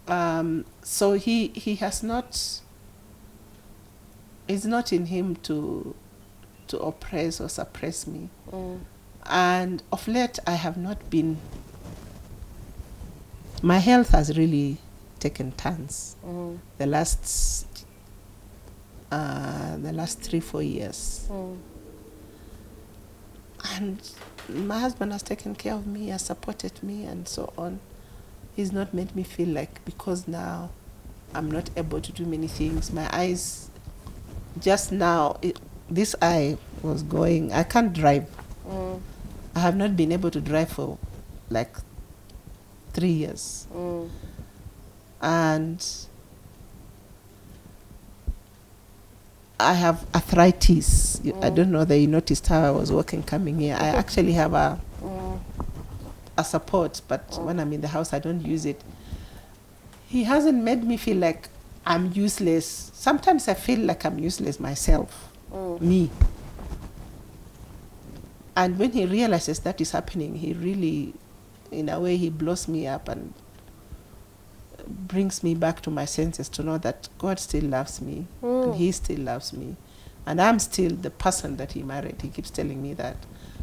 So he has not, it's not in him to oppress or suppress me. And of late, I have not been, my health has really taken turns the last 3-4 years. And my husband has taken care of me, has supported me, and so on. He's not made me feel like because now I'm not able to do many things. My eyes, just now, this eye was going, I can't drive. I have not been able to drive for like 3 years. And I have arthritis. I don't know that you noticed how I was walking coming here. I actually have a support, but when I'm in the house, I don't use it. He hasn't made me feel like I'm useless. Sometimes I feel like I'm useless myself, me. And when he realizes that is happening, he really, in a way, he blows me up and brings me back to my senses to know that God still loves me and he still loves me. And I'm still the person that he married. He keeps telling me that.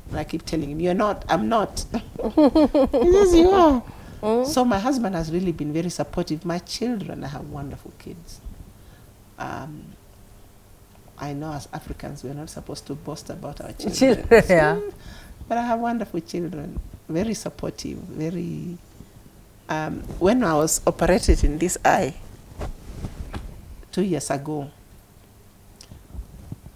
And I keep telling him, you're not, I'm not. He says, you are. So my husband has really been very supportive. My children, I have wonderful kids. I know as Africans, we're not supposed to boast about our children. Yeah. But I have wonderful children, very supportive, very... when I was operated in this eye 2 years ago,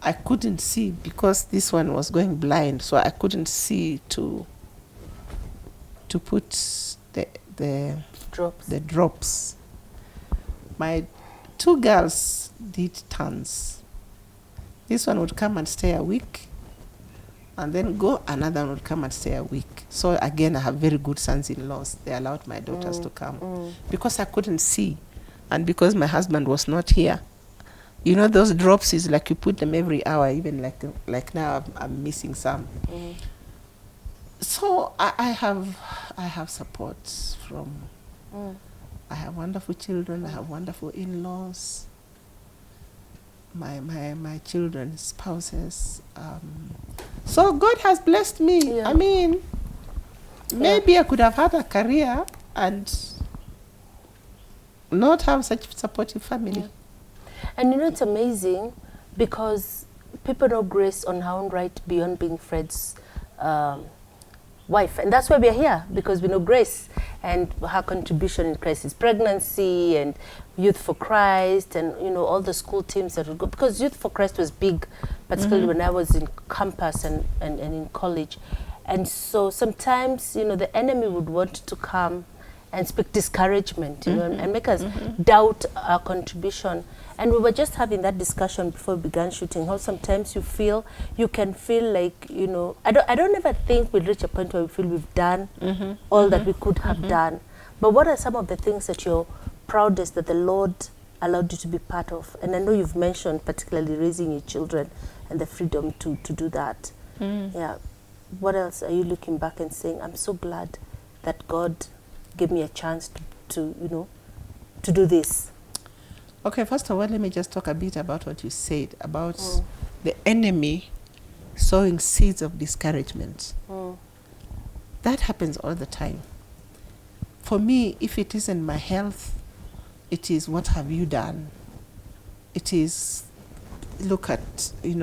I couldn't see because this one was going blind, so I couldn't see to put the drops. My 2 girls did tons. This one would come and stay a week, and then go, another one would come and stay a week. So again, I have very good sons-in-laws. They allowed my daughters to come. Because I couldn't see, and because my husband was not here. You know, those drops is like you put them every hour, even like now I'm missing some. So I have support from, I have wonderful children, I have wonderful in-laws. My children's spouses. So God has blessed me. Yeah. I mean, maybe I could have had a career and not have such supportive family. Yeah. And you know, it's amazing because people know Grace on her own right beyond being Fred's wife. And that's why we're here, because we know Grace and her contribution in Christ's pregnancy and Youth for Christ and, you know, all the school teams that would go. Because Youth for Christ was big, particularly when I was in campus and in college. And so sometimes, you know, the enemy would want to come and speak discouragement, you know, and make us doubt our contribution. And we were just having that discussion before we began shooting, how sometimes you can feel like, you know, I don't ever think we'll reach a point where we feel we've done all that we could have done. But what are some of the things that you're proudest that the Lord allowed you to be part of? And I know you've mentioned particularly raising your children and the freedom to do that. Yeah. What else are you looking back and saying, I'm so glad that God gave me a chance to do this? Okay, first of all, let me just talk a bit about what you said about the enemy sowing seeds of discouragement. That happens all the time. For me, if it isn't my health, it is what have you done? It is, look at,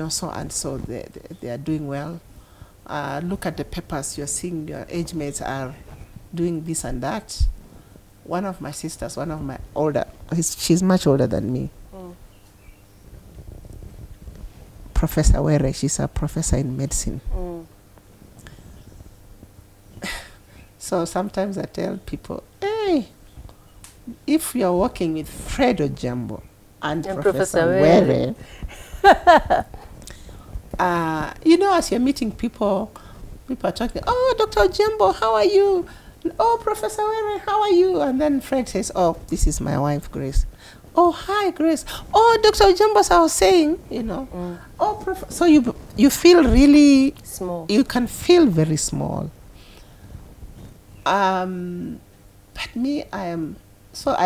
so and so, they are doing well. Look at the papers, you're seeing your age mates are doing this and that. One of my sisters, one of my older, she's much older than me. Professor Were, she's a professor in medicine. So sometimes I tell people, hey, if you're working with Fred Ojiambo and Professor Were, as you're meeting people are talking, oh, Dr. Ojiambo, how are you? Oh, Professor Were, how are you? And then Fred says, oh, this is my wife, Grace. Oh, hi, Grace. Oh, Dr. Ojiambo, as I was saying, Oh, so you feel really small. You can feel very small. But me, I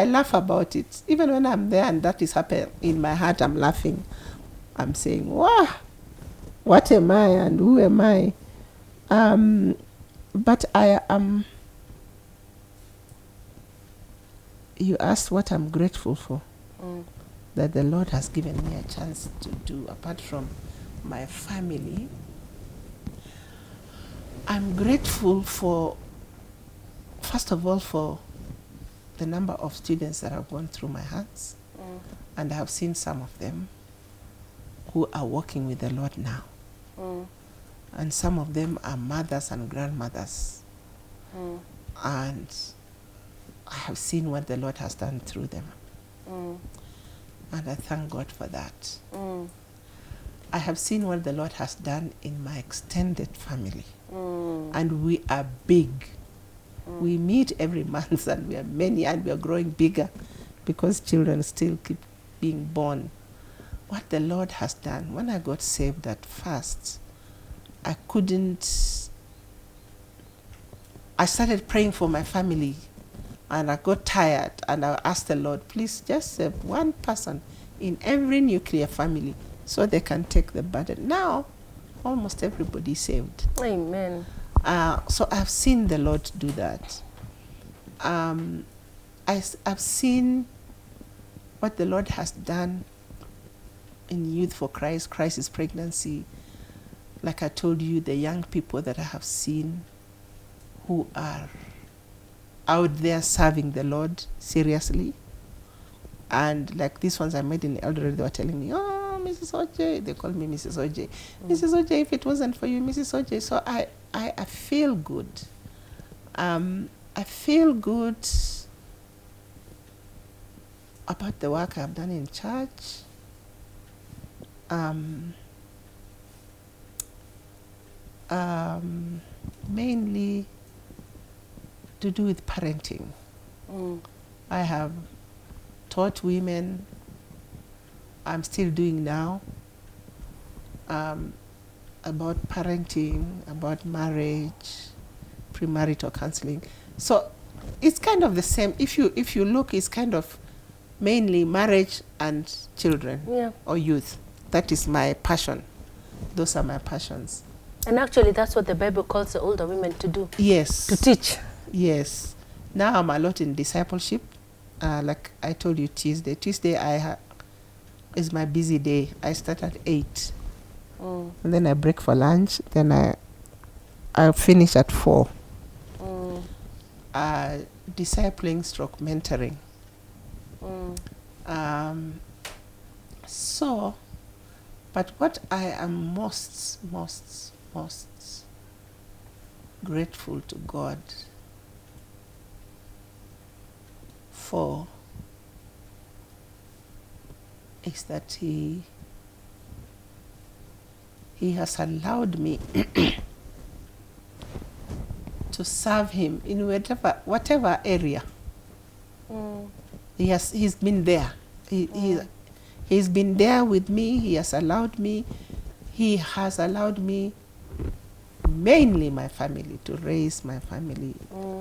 laugh about it. Even when I'm there and that is happening in my heart, I'm laughing. I'm saying, wow, what am I and who am I? But I am, you asked what I'm grateful for. That the Lord has given me a chance to do, apart from my family. I'm grateful for, first of all, for the number of students that have gone through my hands. And I have seen some of them who are working with the Lord now. And some of them are mothers and grandmothers. And I have seen what the Lord has done through them. And I thank God for that. I have seen what the Lord has done in my extended family. And we are big. We meet every month and we are many and we are growing bigger because children still keep being born. What the Lord has done, when I got saved at first, I started praying for my family and I got tired and I asked the Lord, please just save one person in every nuclear family so they can take the burden. Now, almost everybody is saved. Amen. So I've seen the Lord do that. I've seen what the Lord has done in Youth for Christ, Crisis Pregnancy. Like I told you, the young people that I have seen who are out there serving the Lord seriously. And like these ones I met in Eldoret, they were telling me, oh, Mrs. OJ, they call me Mrs. OJ. Mrs. OJ, if it wasn't for you, Mrs. OJ. So I feel good. I feel good about the work I've done in church. Mainly to do with parenting. I have taught women, I'm still doing now, about parenting, about marriage, premarital counseling. So it's kind of the same. If you look, it's kind of mainly marriage and children or youth. That is my passion. Those are my passions. And actually, that's what the Bible calls the older women to do. Yes. To teach. Yes. Now I'm a lot in discipleship. Like I told you, Tuesday is my busy day. I start at 8. And then I break for lunch. Then I finish at 4. Discipling / mentoring. But what I am most grateful to God for is that He has allowed me to serve Him in whatever area. He's been there. He's been there with me. He has allowed me mainly my family, to raise my family.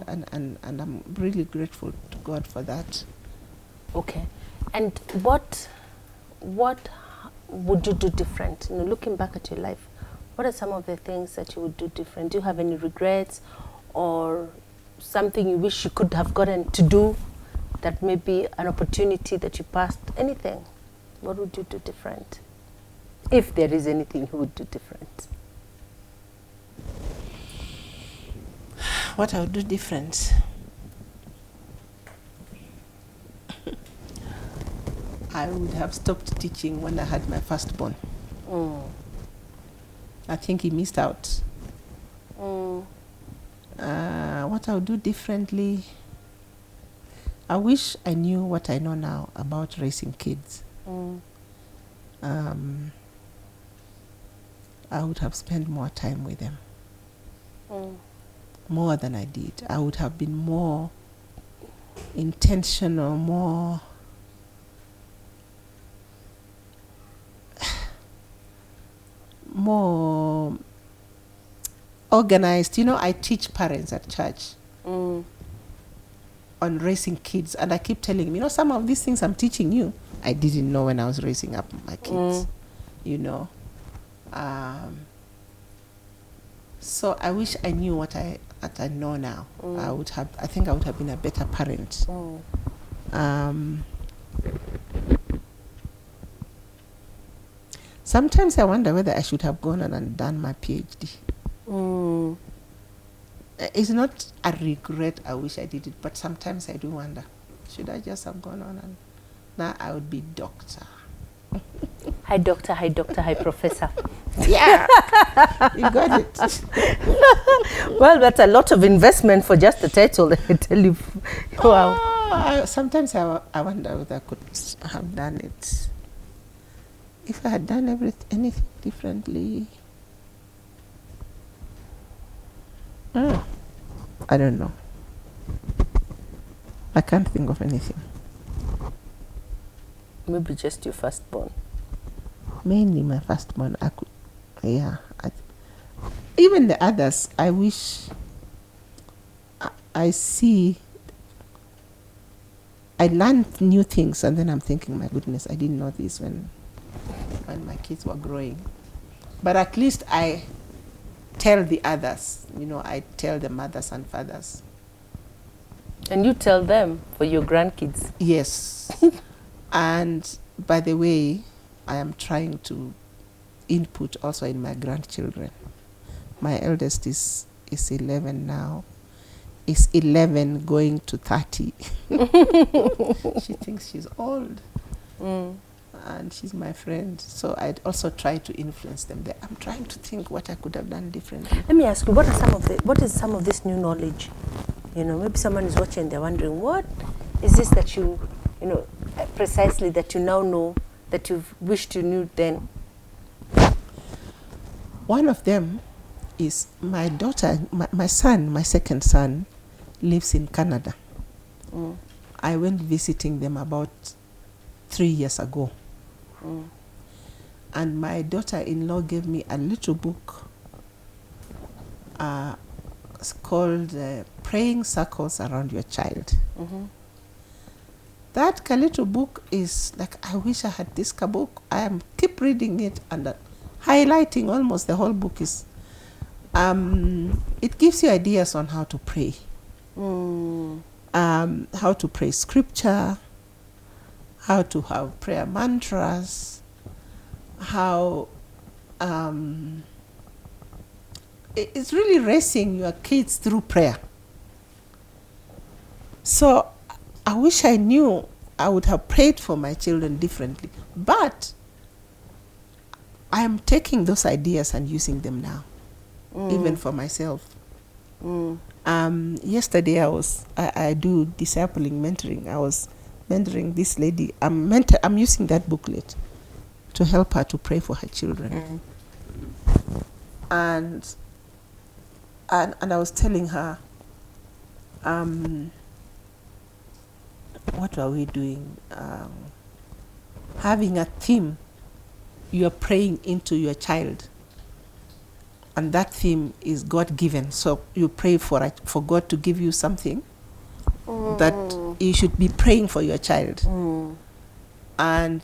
And I'm really grateful to God for that. Okay. And what would you do different? Looking back at your life, what are some of the things that you would do different? Do you have any regrets or something you wish you could have gotten to do that may be an opportunity that you passed? Anything? What would you do different? If there is anything you would do different. What I would do different? I would have stopped teaching when I had my firstborn. I think he missed out. What I would do differently, I wish I knew what I know now about raising kids. I would have spent more time with them. More than I did. I would have been more intentional, more organized. I teach parents at church on raising kids, and I keep telling them, some of these things I'm teaching you, I didn't know when I was raising up my kids. So I wish I knew what I know now. I think I would have been a better parent. Sometimes I wonder whether I should have gone on and done my PhD. It's not a regret, I wish I did it, but sometimes I do wonder, should I just have gone on and now I would be doctor. Hi doctor, hi professor. Yeah, you got it. Well, that's a lot of investment for just the title, I tell you. Wow. Sometimes I wonder whether I could have done it. If I had done anything differently. I don't know. I can't think of anything. Maybe just your firstborn. Mainly my firstborn. I could, even the others, I wish I see. I learned new things, and then I'm thinking, my goodness, I didn't know this when my kids were growing. But at least I tell the others, I tell the mothers and fathers. And you tell them for your grandkids? Yes. And by the way, I am trying to input also in my grandchildren. My eldest is 11 now. Is 11 going to 30. She thinks she's old. And she's my friend. So I'd also try to influence them there. I'm trying to think what I could have done differently. Let me ask you, what is some of this new knowledge? Maybe someone is watching and they're wondering, what is this that you precisely that you now know that you've wished you knew then? One of them is my daughter, my son, my second son, lives in Canada. I went visiting them about 3 years ago. And my daughter-in-law gave me a little book it's called Praying Circles Around Your Child. That little book is like, I wish I had this book. I keep reading it and highlighting almost the whole book. Is it gives you ideas on how to pray, how to pray scripture, how to have prayer mantras, how it's really raising your kids through prayer. So I wish I knew I would have prayed for my children differently. But I'm taking those ideas and using them now, even for myself. Yesterday I do discipling mentoring. I was mentoring this lady. I'm using that booklet to help her to pray for her children. And I was telling her, what are we doing? Having a theme you're praying into your child. and that theme is God-given. So you pray for God to give you something that you should be praying for your child. And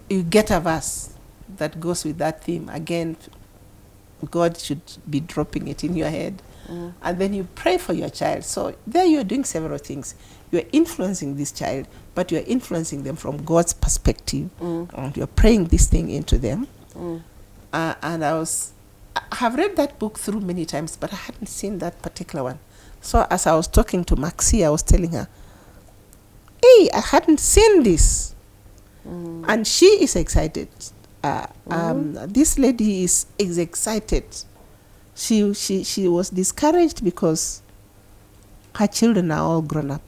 you get a verse that goes with that theme. Again, God should be dropping it in your head. And then you pray for your child. So there you're doing several things. You're influencing this child, but you're influencing them from God's perspective. And you're praying this thing into them. And I have read that book through many times, but I hadn't seen that particular one. So as I was talking to Maxie, I was telling her, hey, I hadn't seen this. And she is excited. This lady is excited. She was discouraged because her children are all grown up.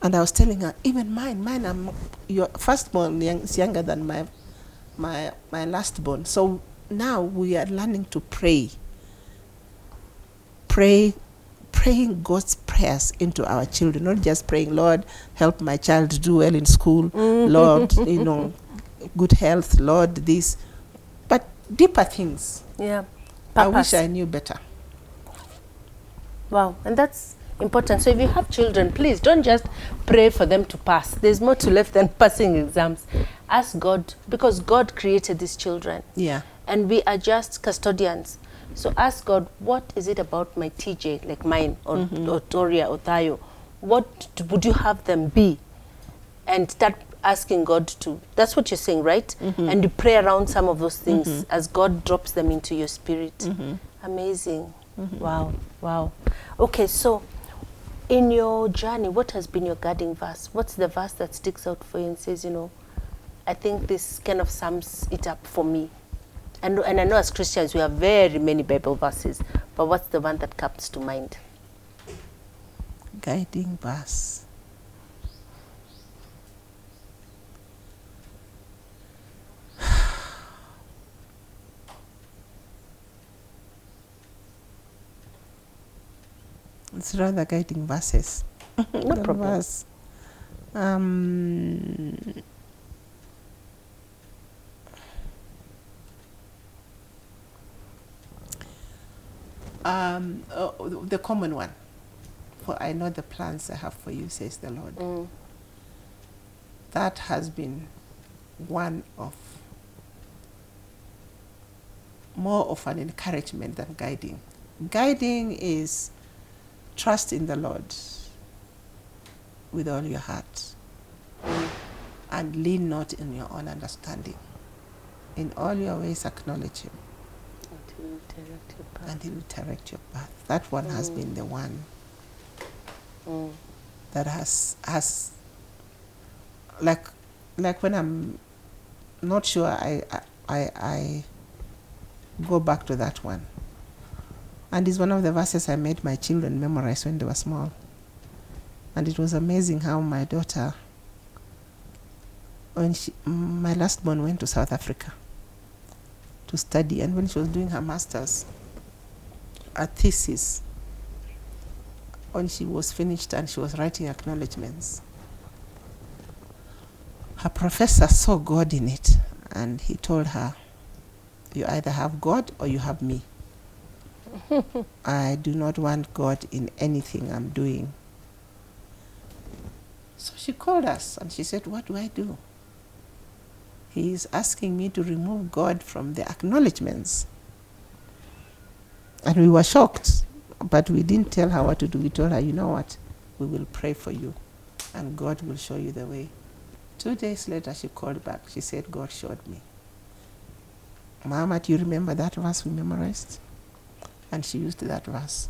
And I was telling her, even mine, your firstborn is younger than my lastborn. So now we are learning to praying God's prayers into our children, not just praying, Lord, help my child do well in school, Lord, good health, Lord, this, but deeper things. Yeah. I wish I knew better. Wow, and that's important. So if you have children, please don't just pray for them to pass. There's more to life than passing exams. Ask God, because God created these children. Yeah. And we are just custodians. So ask God, what is it about my TJ, like mine, or Toria, or Tayo? What would you have them be? And start asking God to, that's what you're saying, right? And you pray around some of those things as God drops them into your spirit. Amazing. Wow, wow. Okay, so in your journey, what has been your guiding verse? What's the verse that sticks out for you and says, I think this kind of sums it up for me? And I know as Christians, we have very many Bible verses, but what's the one that comes to mind? Guiding verse. It's rather guiding verses. No problem. Verse. The common one. For I know the plans I have for you, says the Lord. That has been one of more of an encouragement than guiding. Guiding is trust in the Lord with all your heart and lean not in your own understanding. In all your ways acknowledge him, and he will direct your path. That one has been the one that has like when I'm not sure, I go back to that one. And it's one of the verses I made my children memorize when they were small. And it was amazing how my daughter, when my lastborn went to South Africa to study, and when she was doing her master's, her thesis, when she was finished and she was writing acknowledgements, her professor saw God in it, and he told her, you either have God or you have me. I do not want God in anything I'm doing. So she called us and she said, what do I do? He is asking me to remove God from the acknowledgements. And we were shocked, but we didn't tell her what to do. We told her, you know what, we will pray for you and God will show you the way. 2 days later, she called back. She said, God showed me. Mama, do you remember that verse we memorized? And she used that verse.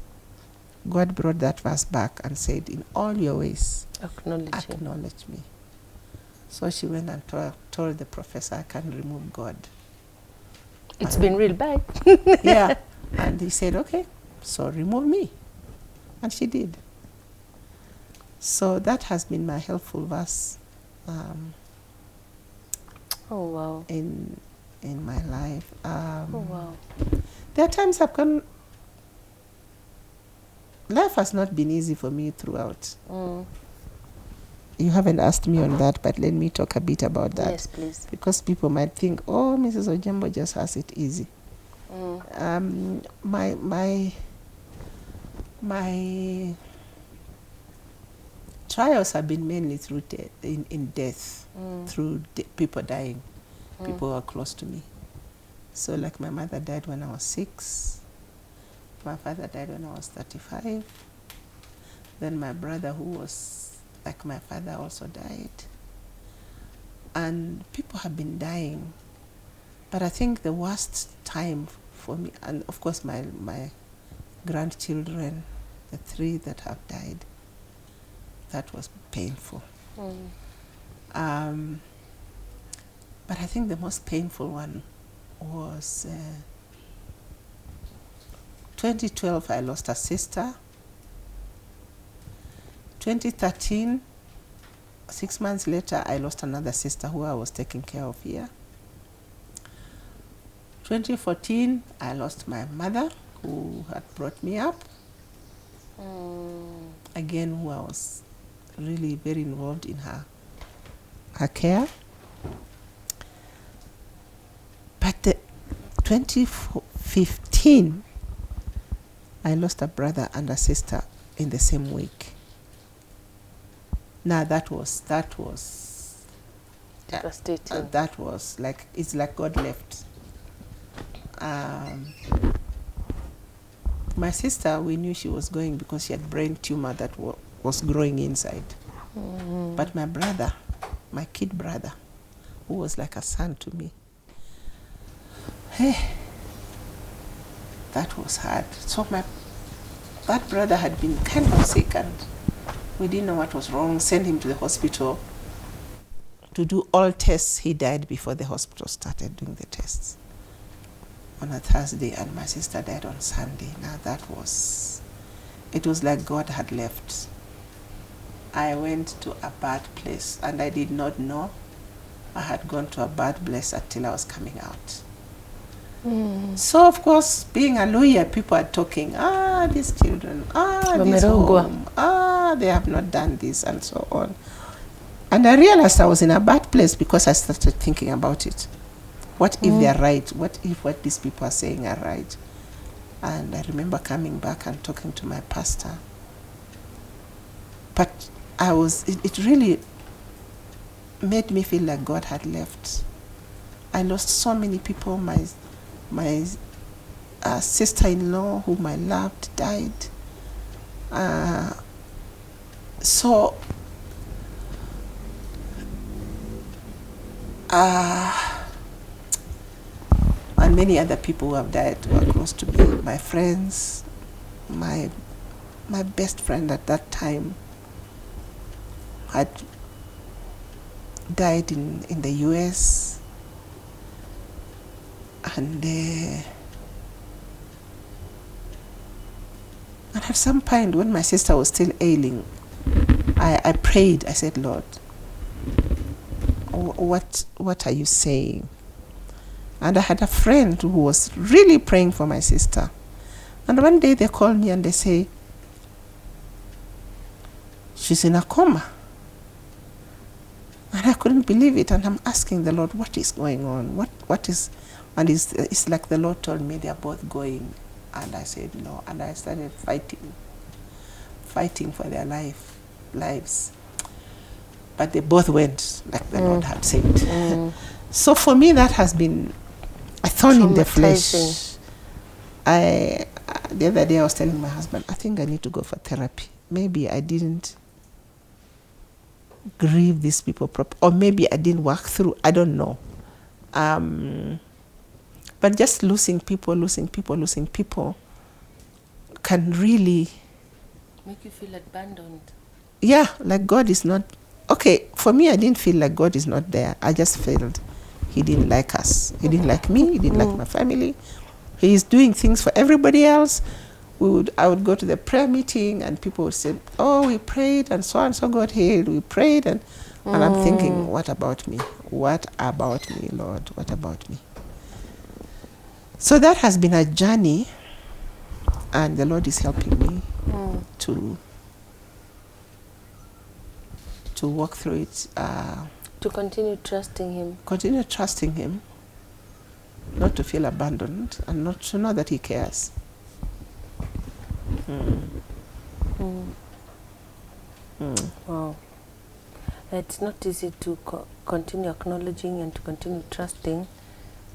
God brought that verse back and said, in all your ways, acknowledge me. So she went and told the professor, I can remove God. It's been real bad. Yeah. And he said, okay, so remove me. And she did. So that has been my helpful verse oh, wow. in my life. Oh, wow. There are times life has not been easy for me throughout. You haven't asked me on that, but let me talk a bit about that. Yes, please. Because people might think, oh, Mrs. Ojiambo just has it easy. My trials have been mainly through in death, through people dying, people who are close to me. So like my mother died when I was 6. My father died when I was 35. Then my brother, who was like my father, also died. And people have been dying. But I think the worst time for me, and of course my grandchildren, the 3 that have died, that was painful. But I think the most painful one was 2012, I lost a sister. 2013, 6 months later, I lost another sister who I was taking care of here. 2014, I lost my mother, who had brought me up. Again, who I was really very involved in her care. But 2015, I lost a brother and a sister in the same week. Now that was devastating. That was like, it's like God left. My sister, we knew she was going because she had brain tumor that was growing inside. But my brother, my kid brother, who was like a son to me, that was hard. So that brother had been kind of sick and we didn't know what was wrong. Sent him to the hospital to do all tests. He died before the hospital started doing the tests on a Thursday, and my sister died on Sunday. Now it was like God had left. I went to a bad place and I did not know I had gone to a bad place until I was coming out. So of course, being a lawyer, people are talking, these children, this home, they have not done this and so on. And I realized I was in a bad place because I started thinking about it. What if they're right? What if what these people are saying are right? And I remember coming back and talking to my pastor. But it really made me feel like God had left. I lost so many people. My sister-in-law, whom I loved, died. And many other people who have died who are close to me. My friends, my best friend at that time had died in the US. And at some point, when my sister was still ailing, I prayed. I said, Lord, what are you saying? And I had a friend who was really praying for my sister. And one day they called me and they say, she's in a coma. And I couldn't believe it. And I'm asking the Lord, what is going on? What is... And it's like the Lord told me they're both going. And I said no. And I started fighting for their lives. But they both went, like the Lord had said. So for me, that has been a thorn in the flesh. The other day I was telling my husband, I think I need to go for therapy. Maybe I didn't grieve these people properly. Or maybe I didn't work through. I don't know. But just losing people can really make you feel abandoned. Yeah, like God is not... Okay, for me, I didn't feel like God is not there. I just felt He didn't like us. He didn't like me. He didn't like my family. He is doing things for everybody else. I would go to the prayer meeting and people would say, oh, we prayed and so got healed. We prayed and I'm thinking, what about me? What about me, Lord? What about me? So that has been a journey, and the Lord is helping me to walk through it. To continue trusting Him. Continue trusting Him. not to feel abandoned, and not to know that he cares. Wow. It's not easy to continue acknowledging and to continue trusting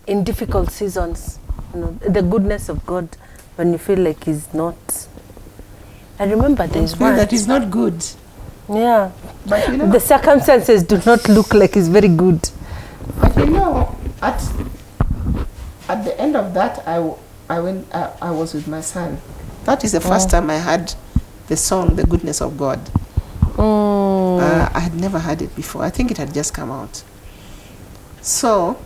in difficult seasons. You know, the goodness of God when you feel like He's not. I remember there's one that is not good. Yeah, But you know, the circumstances do not look like it's very good. But you know, at the end of that, I was with my son. That is the first time I heard the song, "The Goodness of God." I had never heard it before. I think it had just come out. So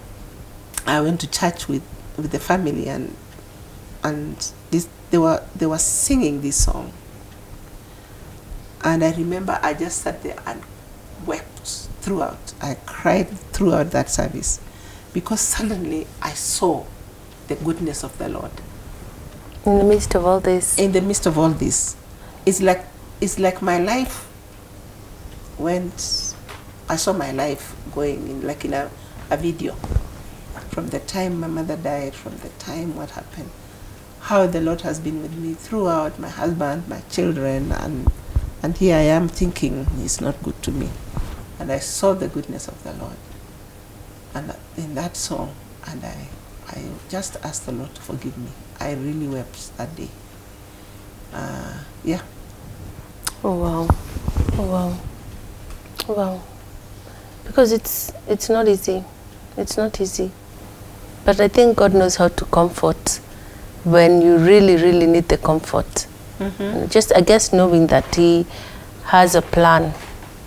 I went to church with the family, and they were singing this song. And I remember I just sat there and wept throughout. I cried throughout that service, because suddenly I saw the goodness of the Lord. In the midst of all this. In the midst of all this. It's like my life went, I saw my life going in like in a video. From the time my mother died, from the time what happened, how the Lord has been with me throughout, my husband, my children, and here I am thinking He's not good to me. And I saw the goodness of the Lord. And in that song, and I just asked the Lord to forgive me. I really wept that day. Yeah. Oh wow. Oh wow. Oh wow. Because it's not easy. It's not easy. But I think God knows how to comfort when you really, really need the comfort. Just, I guess, knowing that He has a plan.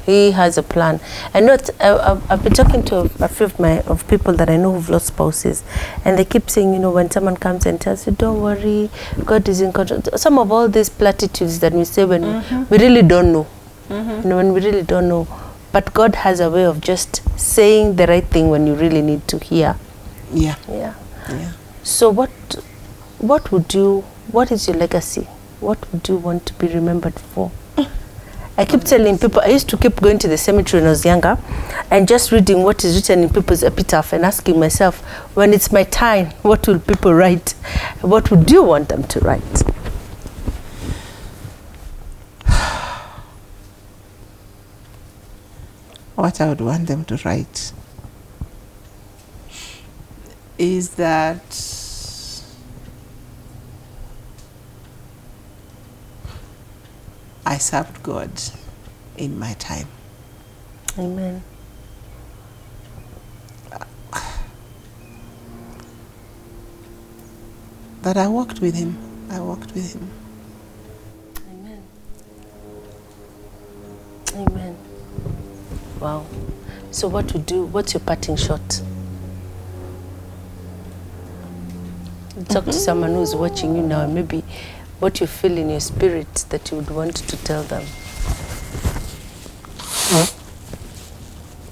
He has a plan. I know I've been talking to a few of people that I know who've lost spouses, and they keep saying, you know, when someone comes and tells you, don't worry, God is in control. Some of all these platitudes that we say when we really don't know. You know, when we really don't know. But God has a way of just saying the right thing when you really need to hear. Yeah. Yeah. Yeah. So what is your legacy? What would you want to be remembered for? I keep telling people, I used to keep going to the cemetery when I was younger and just reading what is written in people's epitaph and asking myself, when it's my time, what will people write? What would you want them to write? What I would want them to write is that I served God in my time. Amen. That I walked with Him. I walked with Him. Amen. Amen. Wow. So what's your parting shot? Talk to someone who's watching you now, and maybe what you feel in your spirit that you would want to tell them.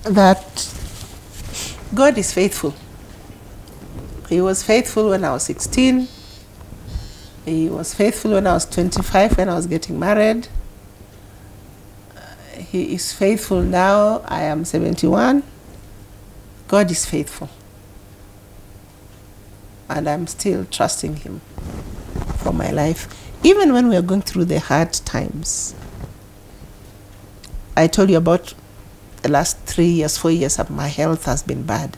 That God is faithful. He was faithful when I was 16. He was faithful when I was 25, when I was getting married. He is faithful now. I am 71. God is faithful. And I'm still trusting Him for my life. Even when we are going through the hard times. I told you about the last 3 years, 4 years of my health has been bad.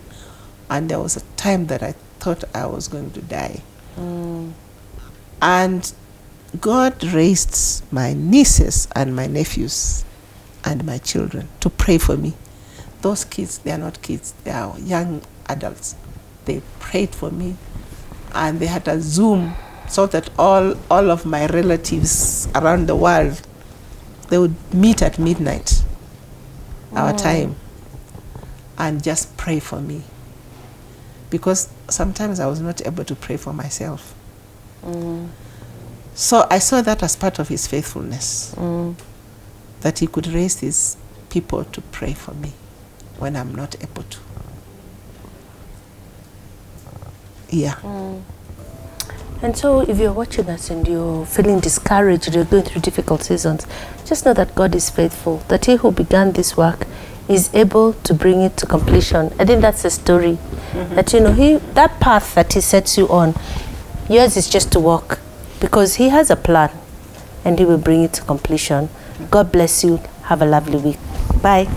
And there was a time that I thought I was going to die. And God raised my nieces and my nephews and my children to pray for me. Those kids, they are not kids, they are young adults. They prayed for me, and they had a Zoom so that all of my relatives around the world, they would meet at midnight, our time, and just pray for me. Because sometimes I was not able to pray for myself. So I saw that as part of His faithfulness, that He could raise His people to pray for me when I'm not able to. Yeah. And so if you're watching us and you're feeling discouraged, you're going through difficult seasons, just know that God is faithful, that He who began this work is able to bring it to completion. I think that's a story that, you know, that path that he sets you on, yours is just to walk, because he has a plan and he will bring it to completion. God bless you. Have a lovely week. Bye.